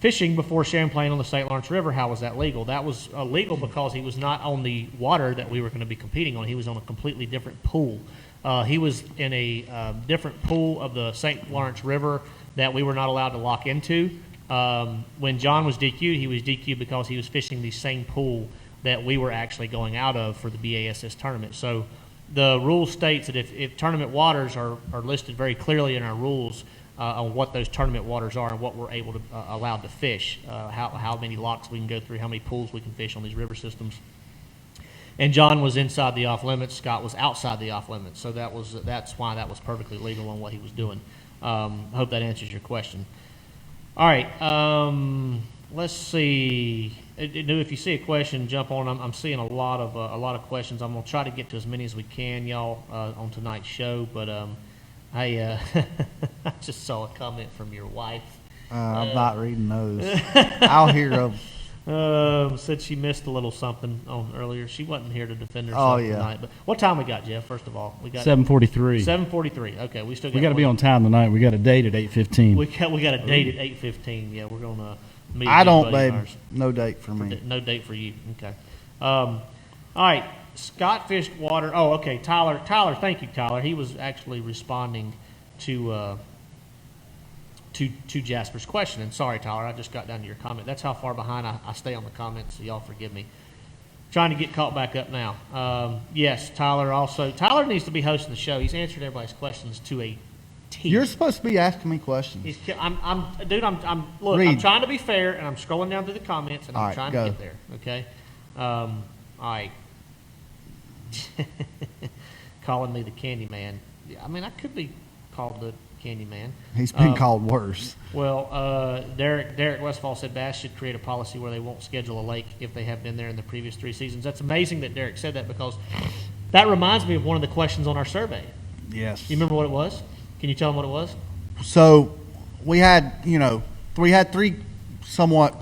fishing before Champlain on the St. Lawrence River. How was that legal? That was illegal because he was not on the water that we were going to be competing on. He was on a completely different pool. He was in a different pool of the St. Lawrence River that we were not allowed to lock into. When John was DQ'd, he was DQ'd because he was fishing the same pool that we were actually going out of for the BASS tournament. So the rule states that if tournament waters are listed very clearly in our rules on what those tournament waters are and what we're able to allowed to fish, how many locks we can go through, how many pools we can fish on these river systems. And John was inside the off limits. Scott was outside the off limits. So that's why that was perfectly legal on what he was doing. Hope that answers your question. All right. Let's see. If you see a question, jump on. I'm seeing a lot of questions. I'm gonna try to get to as many as we can, y'all, on tonight's show. But I just saw a comment from your wife. I'm not reading those. I'll hear them. Said she missed a little something on earlier. She wasn't here to defend herself tonight. But what time we got, Jeff? First of all, we got 7:43. 7:43. Okay, we got to be on time tonight. We got a date at 8:15. We got a date at 8:15. Yeah, we're gonna meet. I don't, babe. No date for me. No date for you. Okay. All right. Scott fished water. Oh, okay. Tyler. Thank you, Tyler. He was actually responding to Jasper's question. And sorry, Tyler, I just got down to your comment. That's how far behind I stay on the comments, so y'all forgive me. Trying to get caught back up now. Yes, Tyler also. Tyler needs to be hosting the show. He's answered everybody's questions to a T. You're supposed to be asking me questions. Look, I'm trying to be fair, and I'm scrolling down through the comments, and I'm trying to get there, okay? All right. Calling me the Candy Man. I mean, I could be called the Candy Man. He's been called worse. Well, Derek Westfall said Bass should create a policy where they won't schedule a lake if they have been there in the previous 3 seasons. That's amazing that Derek said that, because that reminds me of one of the questions on our survey. Yes. You remember what it was? Can you tell them what it was? So we had, three somewhat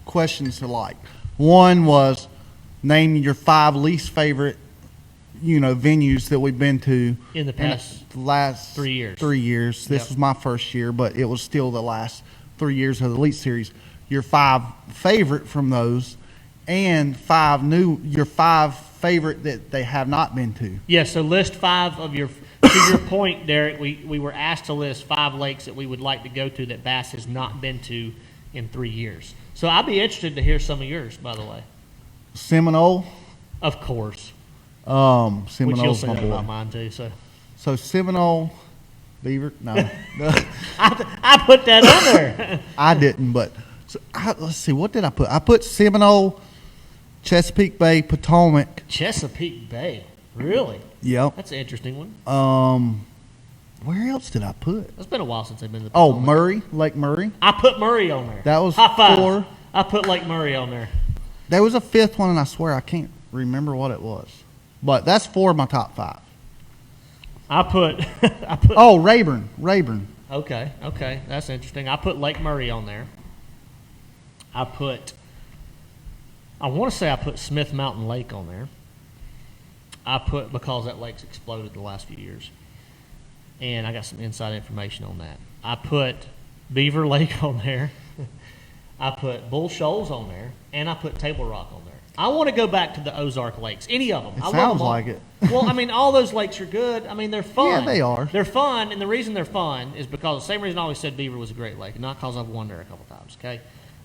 questions alike. One was name your 5 least favorite, venues that we've been to in the last 3 years. 3 years. This was my first year, but it was still the last 3 years of the Elite Series. Your 5 favorite from those, and your 5 favorite that they have not been to. Yeah, so list 5 of your. To your point, Derek, we were asked to list 5 lakes that we would like to go to that Bass has not been to in 3 years. So I'd be interested to hear some of yours, by the way. Seminole. Of course. Seminole's which you'll say my that boy. about mine too. So Seminole, Beaver. No, I put that on there. I didn't. But let's see. What did I put? I put Seminole, Chesapeake Bay, Potomac. Chesapeake Bay. Really? Yep. That's an interesting one. Where else did I put? It's been a while since I've been to the Oh, Potomac. Murray, Lake Murray. I put Murray on there. That was High five. 4. I put Lake Murray on there. There was a 5th one, and I swear I can't remember what it was. But that's 4 of my top 5. I put. Oh, Rayburn. Okay, that's interesting. I put Lake Murray on there. I want to say I put Smith Mountain Lake on there. Because that lake's exploded the last few years. And I got some inside information on that. I put Beaver Lake on there. I put Bull Shoals on there. And I put Table Rock on there. I want to go back to the Ozark Lakes. Any of them. It I love sounds them all. like it. Well, I mean, all those lakes are good. I mean, they're fun. Yeah, they are. They're fun, and the reason they're fun is because the same reason I always said Beaver was a great lake, and not because I've won there a couple times, okay?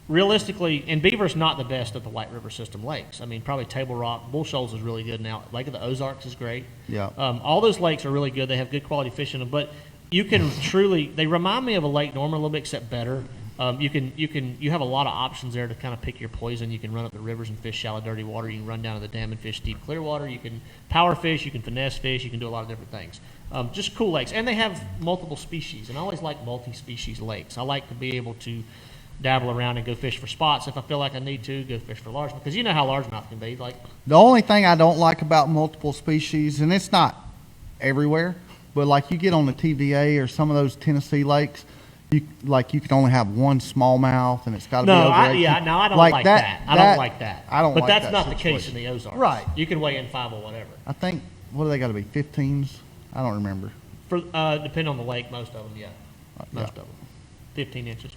Realistically, and Beaver's not the best of the White River System lakes. I mean, probably Table Rock, Bull Shoals is really good now. Lake of the Ozarks is great. Yeah. All those lakes are really good. They have good quality fish in them, but you can truly, they remind me of a Lake Norman a little bit, except better. You have a lot of options there to kind of pick your poison. You can run up the rivers and fish shallow, dirty water. You can run down to the dam and fish deep, clear water. You can power fish. You can finesse fish. You can do a lot of different things. Just cool lakes, and they have multiple species. And I always like multi-species lakes. I like to be able to dabble around and go fish for spots if I feel like I need to. Go fish for largemouth, because you know how largemouth can be. Like The only thing I don't like about multiple species, and it's not everywhere, but like you get on the TVA or some of those Tennessee lakes, you can only have one smallmouth, and it's got to be over 18. I don't like that. I don't like that. I don't but like that's that not the situation. case in the Ozarks. Right. You can weigh in 5 or whatever. I think, what do they got to be, 15s? I don't remember. For depending on the lake, most of them, yeah. Most of them. 15 inches.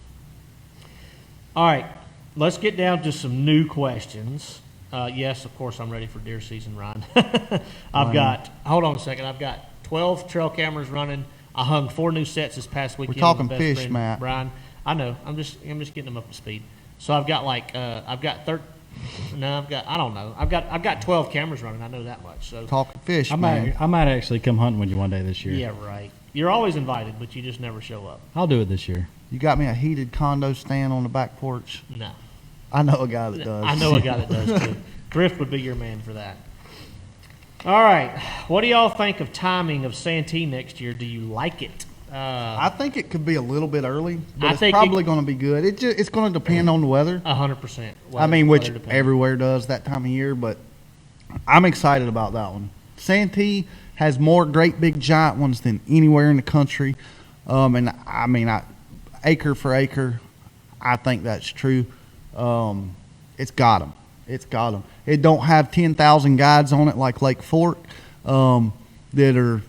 All right. Let's get down to some new questions. Yes, of course, I'm ready for deer season, Ryan. Hold on a second. I've got 12 trail cameras running. I hung 4 new sets this past weekend. We're talking with my best fish, friend, Matt. Brian. I know. I'm just getting them up to speed. So I've got No, I don't know. I've got 12 cameras running. I know that much. So Talking fish, I man. might actually come hunting with you one day this year. yeah, right. You're always invited, but you just never show up. I'll do it this year. You got me a heated condo stand on the back porch. No. I know a guy that does. I know a guy that does too. Thrift would be your man for that. All right. What do y'all think of timing of Santee next year? Do you like it? I think it could be a little bit early, but I it's think probably going to be good. It's going to depend on the weather. 100%. I mean, which everywhere does that time of year, but I'm excited about that one. Santee has more great big giant ones than anywhere in the country. And I mean, acre for acre, I think that's true. It's got them. It's got them. It don't have 10,000 guides on it like Lake Fork that are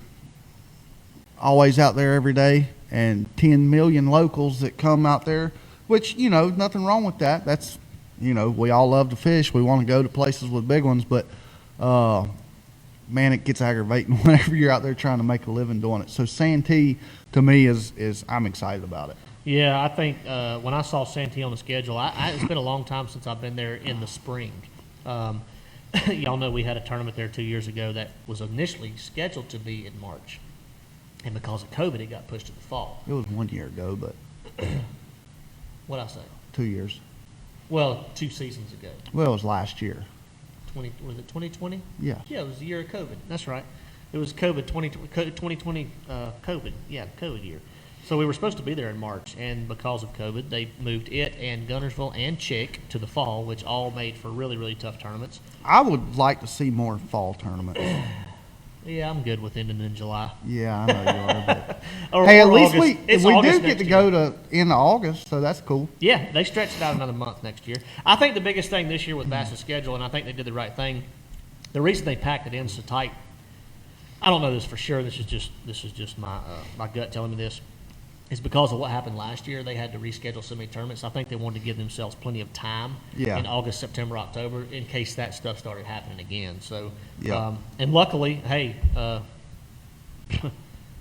always out there every day, and 10 million locals that come out there, which, you know, nothing wrong with that. That's, you know, we all love to fish. We want to go to places with big ones, but man, it gets aggravating whenever you're out there trying to make a living doing it. So Santee, to me, is I'm excited about it. Yeah, I think when I saw Santee on the schedule, it's been a long time since I've been there in the spring. Y'all know we had a tournament there 2 years ago that was initially scheduled to be in March. And because of COVID, it got pushed to the fall. It was 1 year ago, but What'd I say? 2 years. Well, 2 seasons ago. Well, it was last year. Was it 2020? Yeah. Yeah, it was the year of COVID. That's right. It was COVID, 2020 COVID. Yeah, COVID year. So we were supposed to be there in March, and because of COVID, they moved it and Gunnersville and Chick to the fall, which all made for really, really tough tournaments. I would like to see more fall tournaments. Yeah, I'm good with ending in July. Yeah, I know you are. But Or, hey, at or least August. we August do get next to year. go to end of August, so that's cool. Yeah, they stretched it out another month next year. I think the biggest thing this year with Bass's schedule, and I think they did the right thing, the reason they packed it in so tight, I don't know this for sure. This is just my my gut telling me this. Is because of what happened last year. They had to reschedule so many tournaments. I think they wanted to give themselves plenty of time Yeah. in August, September, October, in case that stuff started happening again. So, Yeah. And luckily, hey,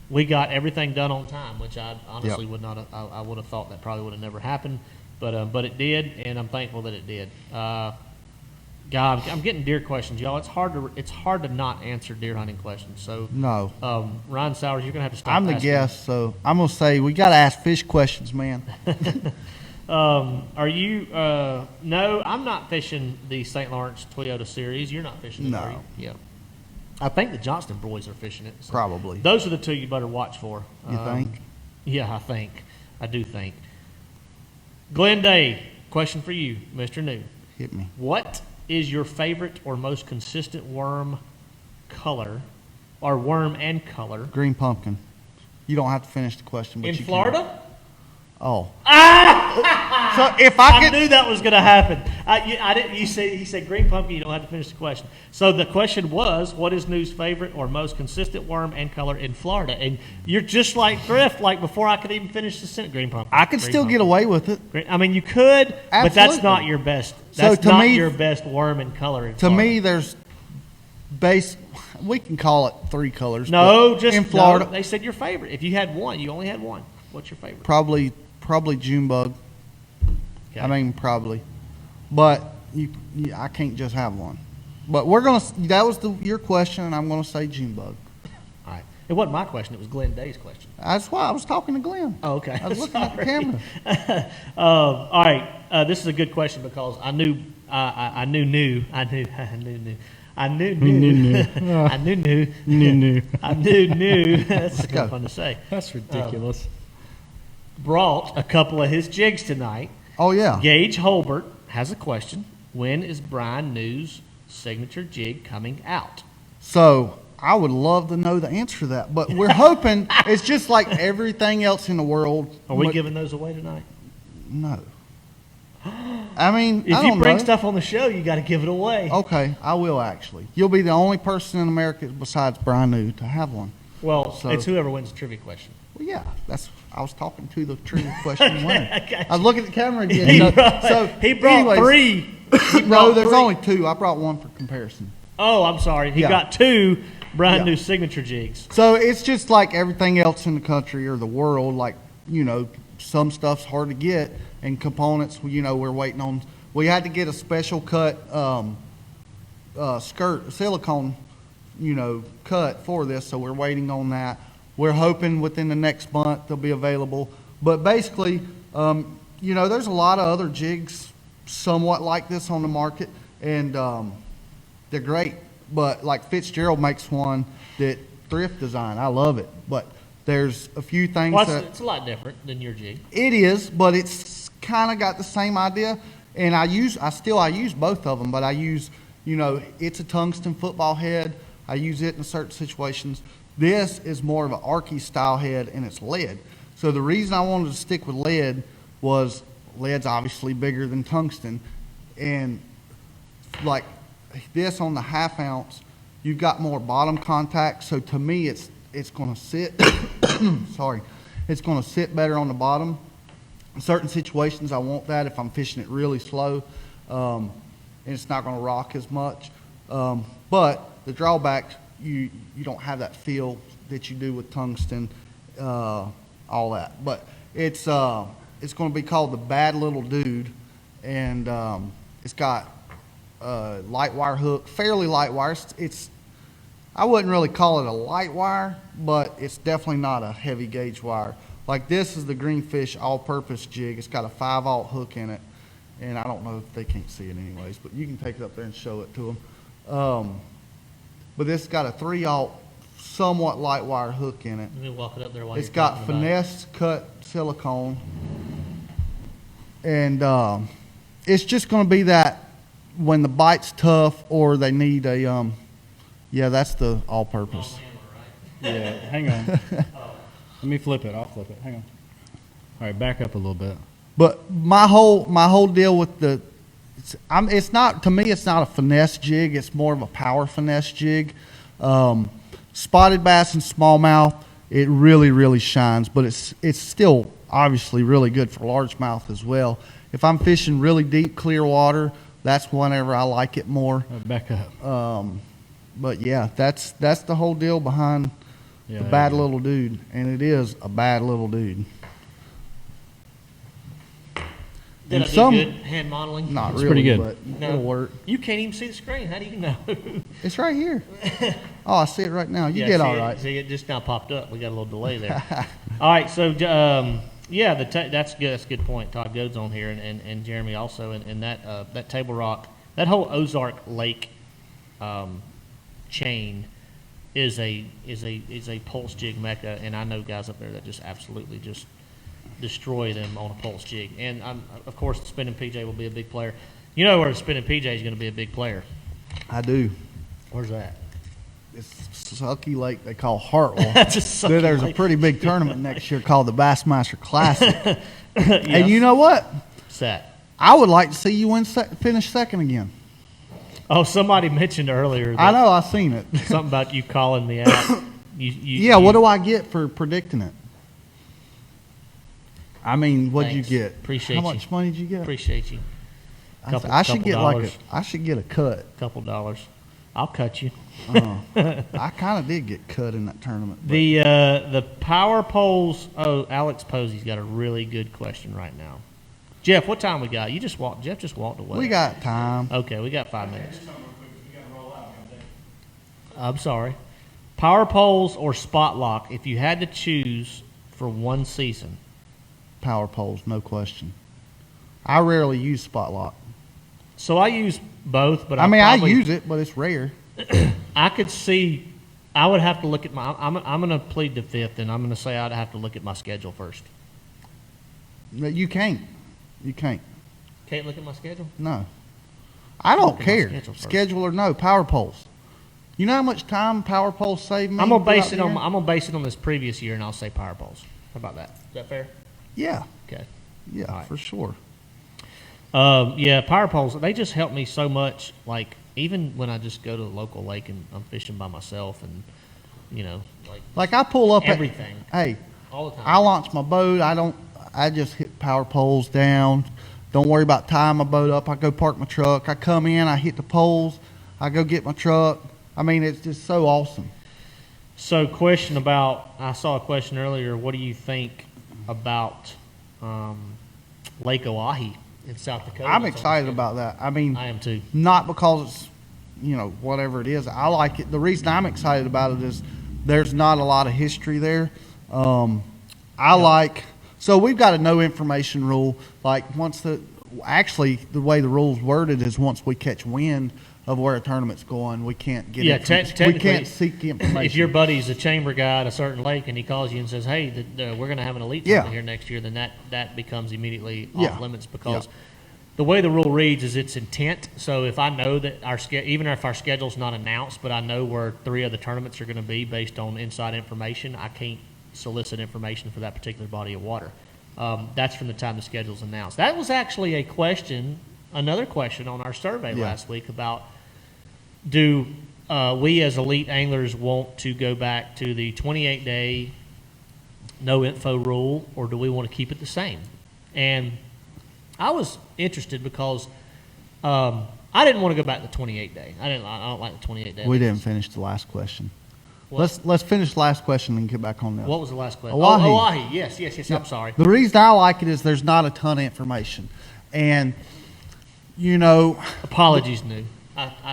we got everything done on time, which I honestly Yep. would not have, I would have thought that probably would have never happened, but it did, and I'm thankful that it did. God, I'm getting deer questions, y'all. It's hard to not answer deer hunting questions. So, No. Ryan Sowers, you're gonna have to stop. I'm the asking. guest, so I'm going to say we got to ask fish questions, man. Are you? No, I'm not fishing the St. Lawrence Toyota Series. You're not fishing it, No. are you? Yeah. I think the Johnston boys are fishing it. So Probably. those are the two you better watch for. You think? Yeah, I do think. Glenn Day, question for you, Mr. New. Hit me. What is your favorite or most consistent worm color, or worm and color Green pumpkin. You don't have to finish the question, but in you Florida? Can. Oh. So if I I could, knew that was going to happen. I didn't. He said green pumpkin. You don't have to finish the question. So the question was, what is New's favorite or most consistent worm and color in Florida? And you're just like Thrift. Like before I could even finish the sentence, green pumpkin. I could green still pumpkin. get away with it. I mean, you could, but that's Absolutely. not your best. So That's to not me- your best worm and color in To Florida. me, there's we can call it 3 colors. No, but just in Florida, no, they said your favorite. If you had one, you only had one. What's your favorite? probably June bug. Okay. I mean, probably, but I can't just have one. But that was your question, and I'm gonna say June bug. All right. It wasn't my question. It was Glenn Day's question. That's why I was talking to Glenn. Oh, okay. I was looking at the Sorry. camera. All right. This is a good question because I knew I knew new. I knew new. I knew new. That's kind go. of fun to say. That's ridiculous. Brought a couple of his jigs tonight. Oh yeah. Gage Holbert has a question. When is Brian New's signature jig coming out? So I would love to know the answer to that, but we're hoping it's just like everything else in the world. Are we but- giving those away tonight? No. I mean, If I you don't bring know. stuff on the show, you got to give it away. Okay, I will actually. You'll be the only person in America besides Brian New to have one. Well, So- it's whoever wins the trivia question. Well, yeah, I was talking to the trivia question winner. I got I was looking at the camera again. He No, brought, so he brought anyways, 3. No, there's only 2. I brought one for comparison. Oh, I'm sorry. He Yeah. got 2 Brian Yeah. New signature jigs. So it's just like everything else in the country or the world. Like, some stuff's hard to get, and components. We're waiting on. We had to get a special cut skirt silicone, cut for this, so we're waiting on that. We're hoping within the next month they'll be available. But basically, there's a lot of other jigs somewhat like this on the market, and they're great. But like Fitzgerald makes one that Thrift design. I love it. But there's a few things it's a lot different than your jig. It is, but it's kind of got the same idea. And I use both of them, but I use, it's a tungsten football head. I use it in certain situations. This is more of an Arky style head, and it's lead. So the reason I wanted to stick with lead was lead's obviously bigger than tungsten, and like this on the 1/2 ounce, you've got more bottom contact. So to me, it's going to sit. Sorry, it's going to sit better on the bottom. In certain situations, I want that if I'm fishing it really slow, and it's not going to rock as much. But the drawback, you don't have that feel that you do with tungsten, all that. But it's going to be called the Bad Little Dude, and it's got light wire hook, fairly light wire. I wouldn't really call it a light wire, but it's definitely not a heavy gauge wire. Like this is the Greenfish all-purpose jig. It's got a 5/0 hook in it, and I don't know if they can't see it anyways, but you can take it up there and show it to them. But this got a 3/0 somewhat light wire hook in it. Let me walk it up there while It's you're got talking about it. finesse cut silicone, and it's just going to be that when the bite's tough or they need a yeah, that's the all-purpose. Yeah, hang on. Let me flip it. I'll flip it. Hang on. All right, back up a little bit. But my whole deal with it's not, to me, it's not a finesse jig. It's more of a power finesse jig. Spotted bass and smallmouth, it really, really shines, but it's still obviously really good for largemouth as well. If I'm fishing really deep, clear water, that's whenever I like it more. Back up. But yeah, that's the whole deal behind Yeah, the there Bad you go. Little Dude, and it is a bad little dude. Did I do some- good hand modeling? Not It's really, pretty good. but No. it'll work. You can't even see the screen. How do you know? It's right here. Oh, I see it right now. You Yeah, did see all it- right. See, it just now popped up. We got a little delay there. All right, so yeah, that's good. That's a good point. Todd Gode's on here, and Jeremy also, and that Table Rock, that whole Ozark Lake chain is a pulse jig mecca, and I know guys up there that just absolutely just destroy them on a pulse jig. And of course, the spinning PJ will be a big player. You know where the spinning PJ is going to be a big player? I do. Where's that? It's Sucky Lake they call Hartwell. That's a Sucky There's Lake. a pretty big tournament next year called the Bassmaster Classic. Yes. And you know what? What's that? I would like to see you finish second again. Oh, somebody mentioned earlier. I That know, I've seen it. something about you calling me out. Yeah, what do I get for predicting it? I mean, what'd Thanks. you get? Appreciate How you. much money did you get? Appreciate you. I should couple get dollars. I should get a cut. Couple dollars. I'll cut you. I kind of did get cut in that tournament. but- The power poles. Oh, Alex Posey's got a really good question right now. Jeff, what time we got? Jeff just walked away. we got time. Okay, we got 5 minutes. I'm sorry. Power poles or spot lock? If you had to choose for one season, Power poles, no question. I rarely use spot lock. so I use both, but I mean, probably, I use it, but it's rare. I could see. I would have to look at my. I'm going to plead the fifth, and I'm going to say I'd have to look at my schedule first. You can't. You can't. Can't look at my schedule. No. I don't Look at my care. schedule first. Schedule or no, power poles. You know how much time power poles save me? I'm gonna base throughout it the on. year? I'm gonna base it on this previous year, and I'll say power poles. How about that? Is that fair? Yeah. Okay. Yeah, All right. for sure. Yeah, power poles. They just help me so much. Like even when I just go to the local lake and I'm fishing by myself, and Like I pull up everything Hey, all the time. I launch my boat. I just hit power poles down. Don't worry about tying my boat up. I go park my truck. I come in. I hit the poles. I go get my truck. I mean, it's just so awesome. So, I saw a question earlier. What do you think about Lake Oahe in South Dakota. I'm that's on the excited schedule. about that. I mean, I am too. not because it's, whatever it is. I like it. The reason I'm excited about it is there's not a lot of history there. So we've got a no information rule. Like the way the rule's worded is once we catch wind of where a tournament's going, we can't get Yeah, we can't seek information. If your buddy's a chamber guy at a certain lake and he calls you and says, "Hey, we're going to have an elite tournament here next year," then that becomes immediately off limits because the way the rule reads is it's intent. So if I know that even if our schedule's not announced, but I know where 3 of the tournaments are going to be based on inside information, I can't solicit information for that particular body of water. That's from the time the schedule's announced. That was actually another question on our survey last week about do we as elite anglers want to go back to the 28-day no info rule, or do we want to keep it the same? And I was interested because I didn't want to go back to the 28-day. I don't like the 28-day. We didn't finish the last question. Let's finish the last question and get back on this. What was the last question? Oahe. Oahe. Yes. I'm sorry. The reason I like it is there's not a ton of information, and apologies, New.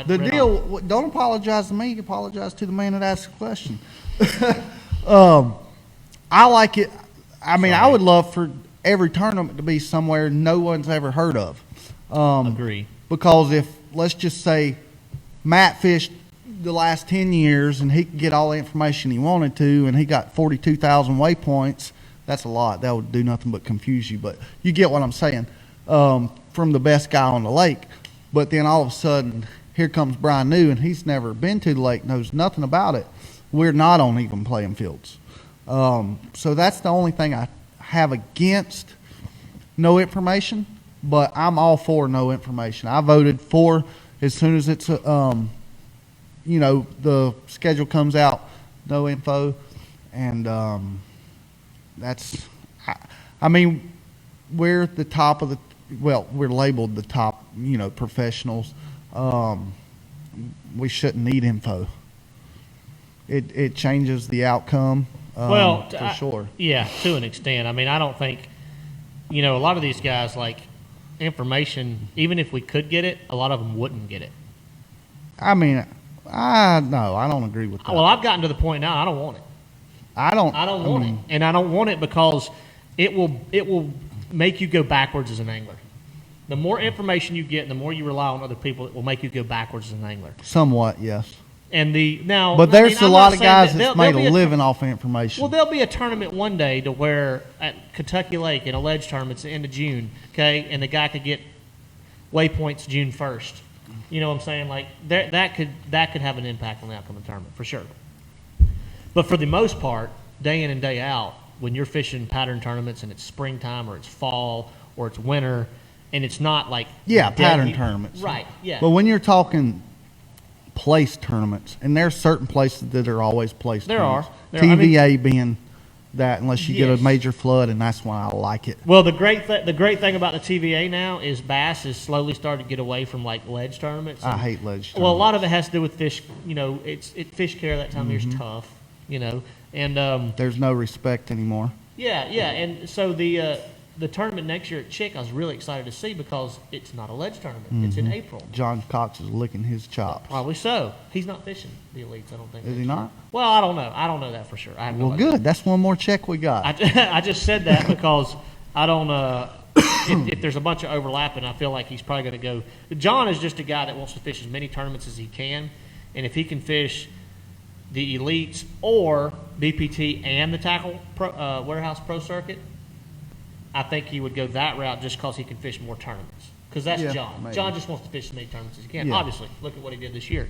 Don't apologize to me. Apologize to the man that asked the question. I like it. I mean, I would love for every tournament to be somewhere no one's ever heard of. Agree. Because if, let's just say, Matt fished the last 10 years and he could get all the information he wanted to, and he got 42,000 waypoints, that's a lot. That would do nothing but confuse you. But you get what I'm saying, from the best guy on the lake. But then all of a sudden, here comes Brian New, and he's never been to the lake, knows nothing about it. We're not on even playing fields. So that's the only thing I have against no information, but I'm all for no information. I voted for as soon as it's, the schedule comes out, no info. And we're the top of we're labeled the top, professionals. We shouldn't need info. It changes the outcome. For sure. Yeah, to an extent. I mean, I don't think, a lot of these guys, like, information, even if we could get it, a lot of them wouldn't get it. I mean, I don't agree with that. Well, I've gotten to the point now I don't want it. I don't want it. And I don't want it because it will make you go backwards as an angler. The more information you get and the more you rely on other people, it will make you go backwards as an angler. Somewhat, yes. But there's a lot of guys that's made a living off of information. Well, there'll be a tournament one day to where at Kentucky Lake in a ledge tournament, it's the end of June, okay, and the guy could get waypoints June 1st. You know what I'm saying? Like that could have an impact on the outcome of the tournament for sure. But for the most part, day in and day out, when you're fishing pattern tournaments and it's springtime or it's fall or it's winter, and it's not like pattern tournaments, right? Yeah. But when you're talking place tournaments, and there's certain places that are always place tournaments. TVA being that, unless you get a major flood, and that's why I like it. Well, the great thing about the TVA now is bass is slowly starting to get away from like ledge tournaments. I hate ledge tournaments. Well, a lot of it has to do with fish. Fish care that time of year is tough. And there's no respect anymore. Yeah, and so the tournament next year at Chick, I was really excited to see because it's not a ledge tournament. It's in April. John Cox is licking his chops. Probably so. He's not fishing the elites, I don't think. Is he not? Well, I don't know. I don't know that for sure. I have no idea. Good. That's one more check we got. I just said that because I don't if there's a bunch of overlapping, I feel like he's probably going to go. John is just a guy that wants to fish as many tournaments as he can, and if he can fish the elites or BPT and the tackle warehouse pro circuit, I think he would go that route just because he can fish more tournaments. Because that's John. Maybe. John just wants to fish as many tournaments as he can. Yeah. Obviously, look at what he did this year.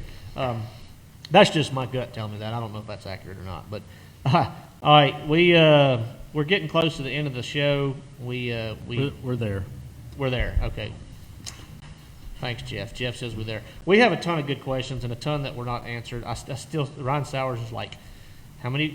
That's just my gut telling me that. I don't know if that's accurate or not. But all right, we're getting close to the end of the show. We're there. We're there. Okay. Thanks, Jeff. Jeff says we're there. We have a ton of good questions and a ton that were not answered. I still Ryan Sowers is like,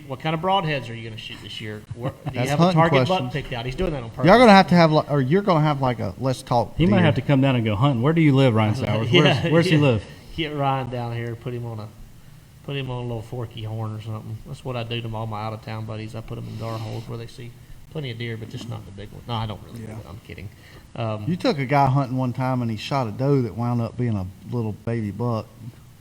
what kind of broadheads are you going to shoot this year? Do you have a target button picked out? He's doing that on purpose. You're going to have you're going to have like a let's talk. He might have to come down and go hunting. Where do you live, Ryan Sowers? Where's he live? Get Ryan down here, put him on a little forky horn or something. That's what I do to all my out of town buddies. I put them in gar holes where they see plenty of deer, but just not the big one. No, I don't really. Yeah. I'm kidding. You took a guy hunting one time and he shot a doe that wound up being a little baby buck.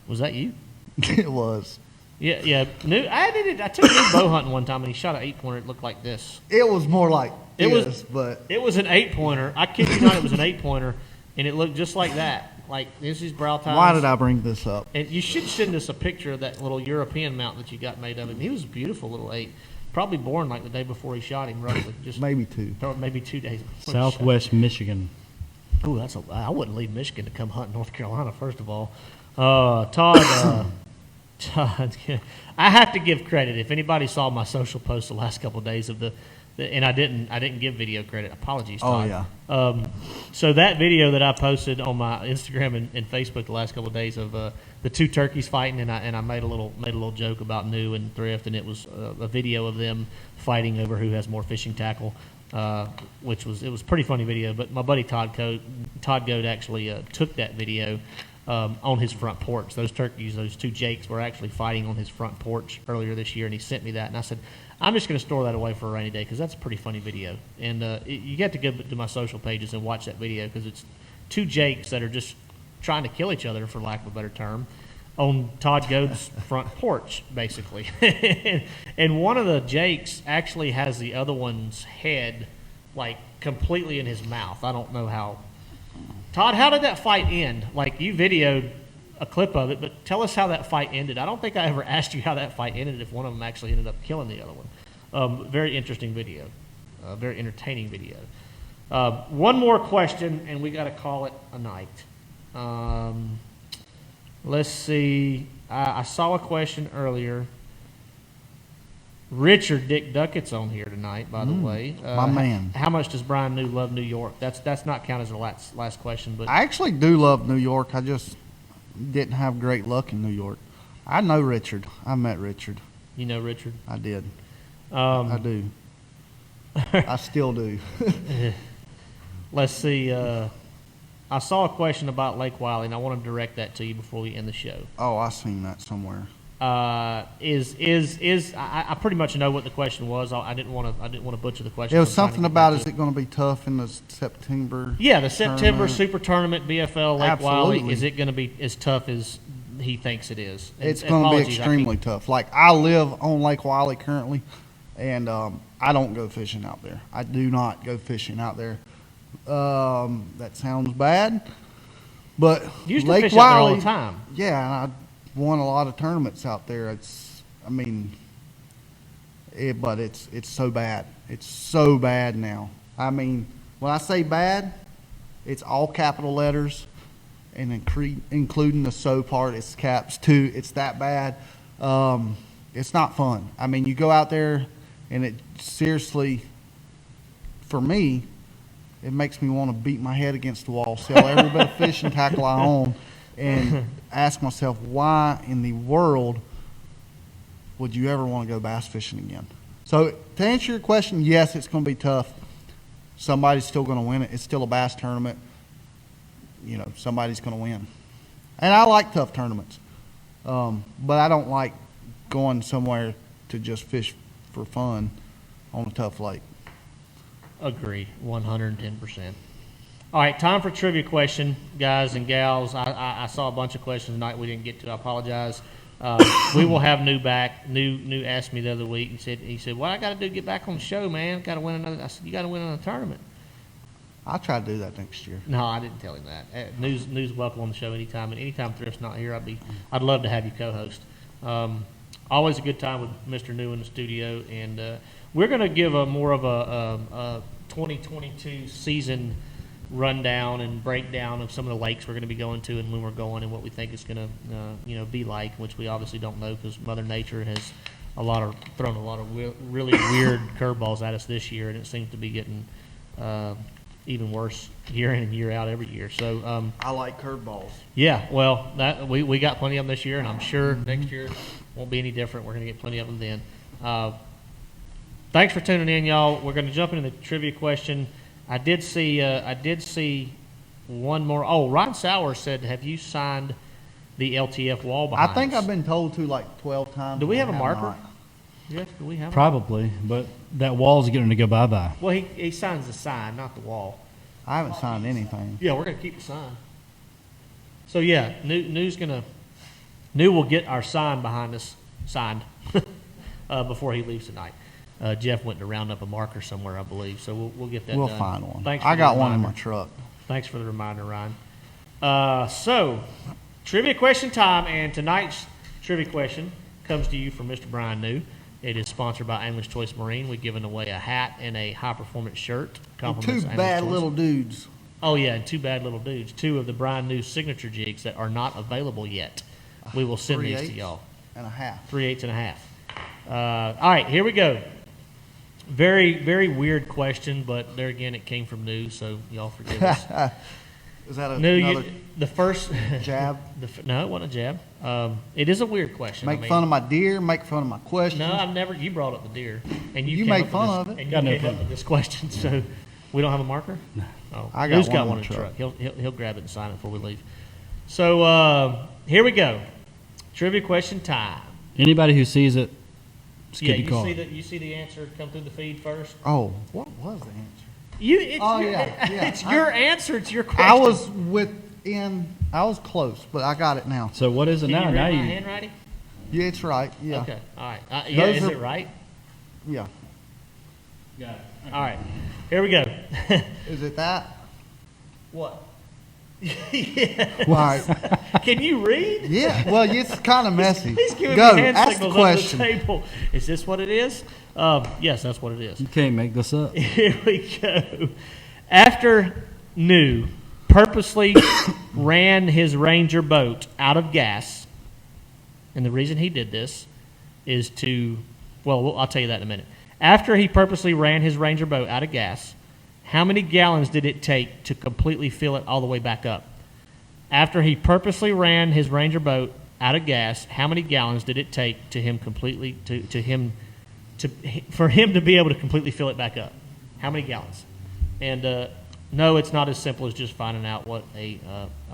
Was that you? It was. Yeah. I did it. I took him bow hunting one time, and he shot an 8-pointer. It looked like this. It was more like It this, was- but It was an 8-pointer. I kid you not, it was an 8-pointer, and it looked just like that. Like this is brow tines. why did I bring this up? And you should send us a picture of that little European mount that you got made of him. He was a beautiful little 8. Probably born like the day before he shot him, roughly. Just Maybe 2. or maybe 2 days before he shot him. Southwest Michigan. Ooh, I wouldn't leave Michigan to come hunt North Carolina. First of all, Todd. Todd, I have to give credit. If anybody saw my social posts the last couple of days of and I didn't give video credit. Apologies, Oh, Todd. yeah. So that video that I posted on my Instagram and Facebook the last couple of days of the 2 turkeys fighting, and I made a little joke about New and Thrift, and it was a video of them fighting over who has more fishing tackle. It was a pretty funny video. But my buddy Todd Goad actually took that video on his front porch. Those turkeys, those 2 jakes, were actually fighting on his front porch earlier this year, and he sent me that, and I said, I'm just going to store that away for a rainy day because that's a pretty funny video. And you get to go to my social pages and watch that video because it's 2 jakes that are just trying to kill each other, for lack of a better term, on Todd Goad's front porch, basically. And one of the jakes actually has the other one's head, like, completely in his mouth. I don't know how. Todd, how did that fight end? Like, you videoed a clip of it, but tell us how that fight ended. I don't think I ever asked you how that fight ended, if one of them actually ended up killing the other one. Very interesting video. Very entertaining video. One more question, and we got to call it a night. Let's see. I saw a question earlier. Richard Dick Duckett's on here tonight, by the way. My man. How much does Brian New love New York? That's not count as the last question, but I actually do love New York. I just didn't have great luck in New York. I know Richard. I met Richard. you know Richard. I did. I do. I still do. Let's see. I saw a question about Lake Wiley, and I want to direct that to you before we end the show. Oh, I seen that somewhere. I pretty much know what the question was. I didn't want to butcher the question. It was I'm trying to something get about back is to it going to be tough in the September? Yeah, the September tournament? Super Tournament BFL Lake Absolutely. Wiley. Is it going to be as tough as he thinks it is? It's going to be Apologies, extremely tough. Like, I live on Lake Wiley currently, and I don't go fishing out there. I do not go fishing out there. That sounds bad, but You used to Lake fish Wiley, out there all the time. Yeah, and I won a lot of tournaments out there. But it's so bad. It's so bad now. I mean, when I say bad, it's all capital letters, and including the "so" part, it's caps too. It's that bad. It's not fun. I mean, you go out there, and it seriously, for me, it makes me want to beat my head against the wall, sell every bit of fishing tackle I own, and ask myself, why in the world would you ever want to go bass fishing again? So to answer your question, yes, it's going to be tough. Somebody's still going to win it. It's still a bass tournament. You know, somebody's going to win. And I like tough tournaments. But I don't like going somewhere to just fish for fun on a tough lake. Agree, 110%. All right, time for trivia question, guys and gals. I saw a bunch of questions tonight we didn't get to. I apologize. We will have New back. New asked me the other week. He said, "What I got to do to get back on the show, man? Got to win another." I said, "You got to win another tournament." I'll try to do that next year. No, I didn't tell him that. News welcome on the show anytime, and anytime Thrift's not here, I'd love to have you co-host. Always a good time with Mr. New in the studio, and we're going to give more of a 2022 season rundown and breakdown of some of the lakes we're going to be going to and when we're going and what we think it's going to be like, which we obviously don't know because Mother Nature has thrown a lot of really weird curveballs at us this year, and it seems to be getting even worse year in and year out every year. So I like curveballs. yeah, well, that we got plenty of them this year, and I'm sure next year won't be any different. We're going to get plenty of them then. Thanks for tuning in, y'all. We're going to jump into the trivia question. I did see one more. Oh, Ron Sauer said, "Have you signed the LTF wall behind I think us?" I've been told to like 12 times. Do we have a I marker? not. Yes, do we have? Probably, but that wall's getting to go bye-bye. Well, he signs the sign, not the wall. I haven't signed anything. Yeah, we're gonna keep the sign. So yeah, New will get our sign behind us signed before he leaves tonight. Jeff went to round up a marker somewhere, I believe, so we'll get that We'll done. find one. Thanks for I the got one in reminder. my truck. Thanks for the reminder, Ryan. So, trivia question time, and tonight's trivia question comes to you from Mr. Brian New. It is sponsored by Angler's Choice Marine. We're giving away a hat and a high-performance shirt. And Compliments two Angler's bad Choice. little dudes. Oh, yeah, and two bad little dudes. Two of the Brian New signature jigs that are not available yet. We will send these to 3/8 y'all. and a half. 3/8 and a half. All right, here we go. Very, very weird question, but there again, it came from New, so y'all forgive us. Is that New, another the first jab? No, it wasn't a jab. It is a weird question. Make fun of my deer, make fun of my questions. No, I've never. You brought up the deer, and you You came made up with fun this- of it. and Got you no came up fun. with this question. So we don't have a marker. No, oh, I got New's one got in one the in the truck. truck. He'll grab it and sign it before we leave. So here we go. Trivia question time. Anybody who sees it, skip Yeah, the call. you see the answer come through the feed first. Oh, what was the answer? It's Oh, your, yeah, yeah. it's your answer. It's your question. I was I was close, but I got it now. So what is it Can now? you read Now my you handwriting? Yeah, it's right. Yeah. Okay. All right. Yeah, Those is are- it right? Yeah. got it. All right. Here we go. Is it that? What? All right. Can you read? Yeah. Well, it's kind of messy. He's giving Go. me hand Ask the signals under question. the table. Is this what it is? Yes, that's what it is. You can't make this up. Here we go. After New purposely ran his Ranger boat out of gas, and the reason he did this is to, well, I'll tell you that in a minute. After he purposely ran his Ranger boat out of gas, how many gallons did it take to completely fill it all the way back up? After he purposely ran his Ranger boat out of gas, how many gallons did it take to him completely for him to be able to completely fill it back up? How many gallons? And no, it's not as simple as just finding out what a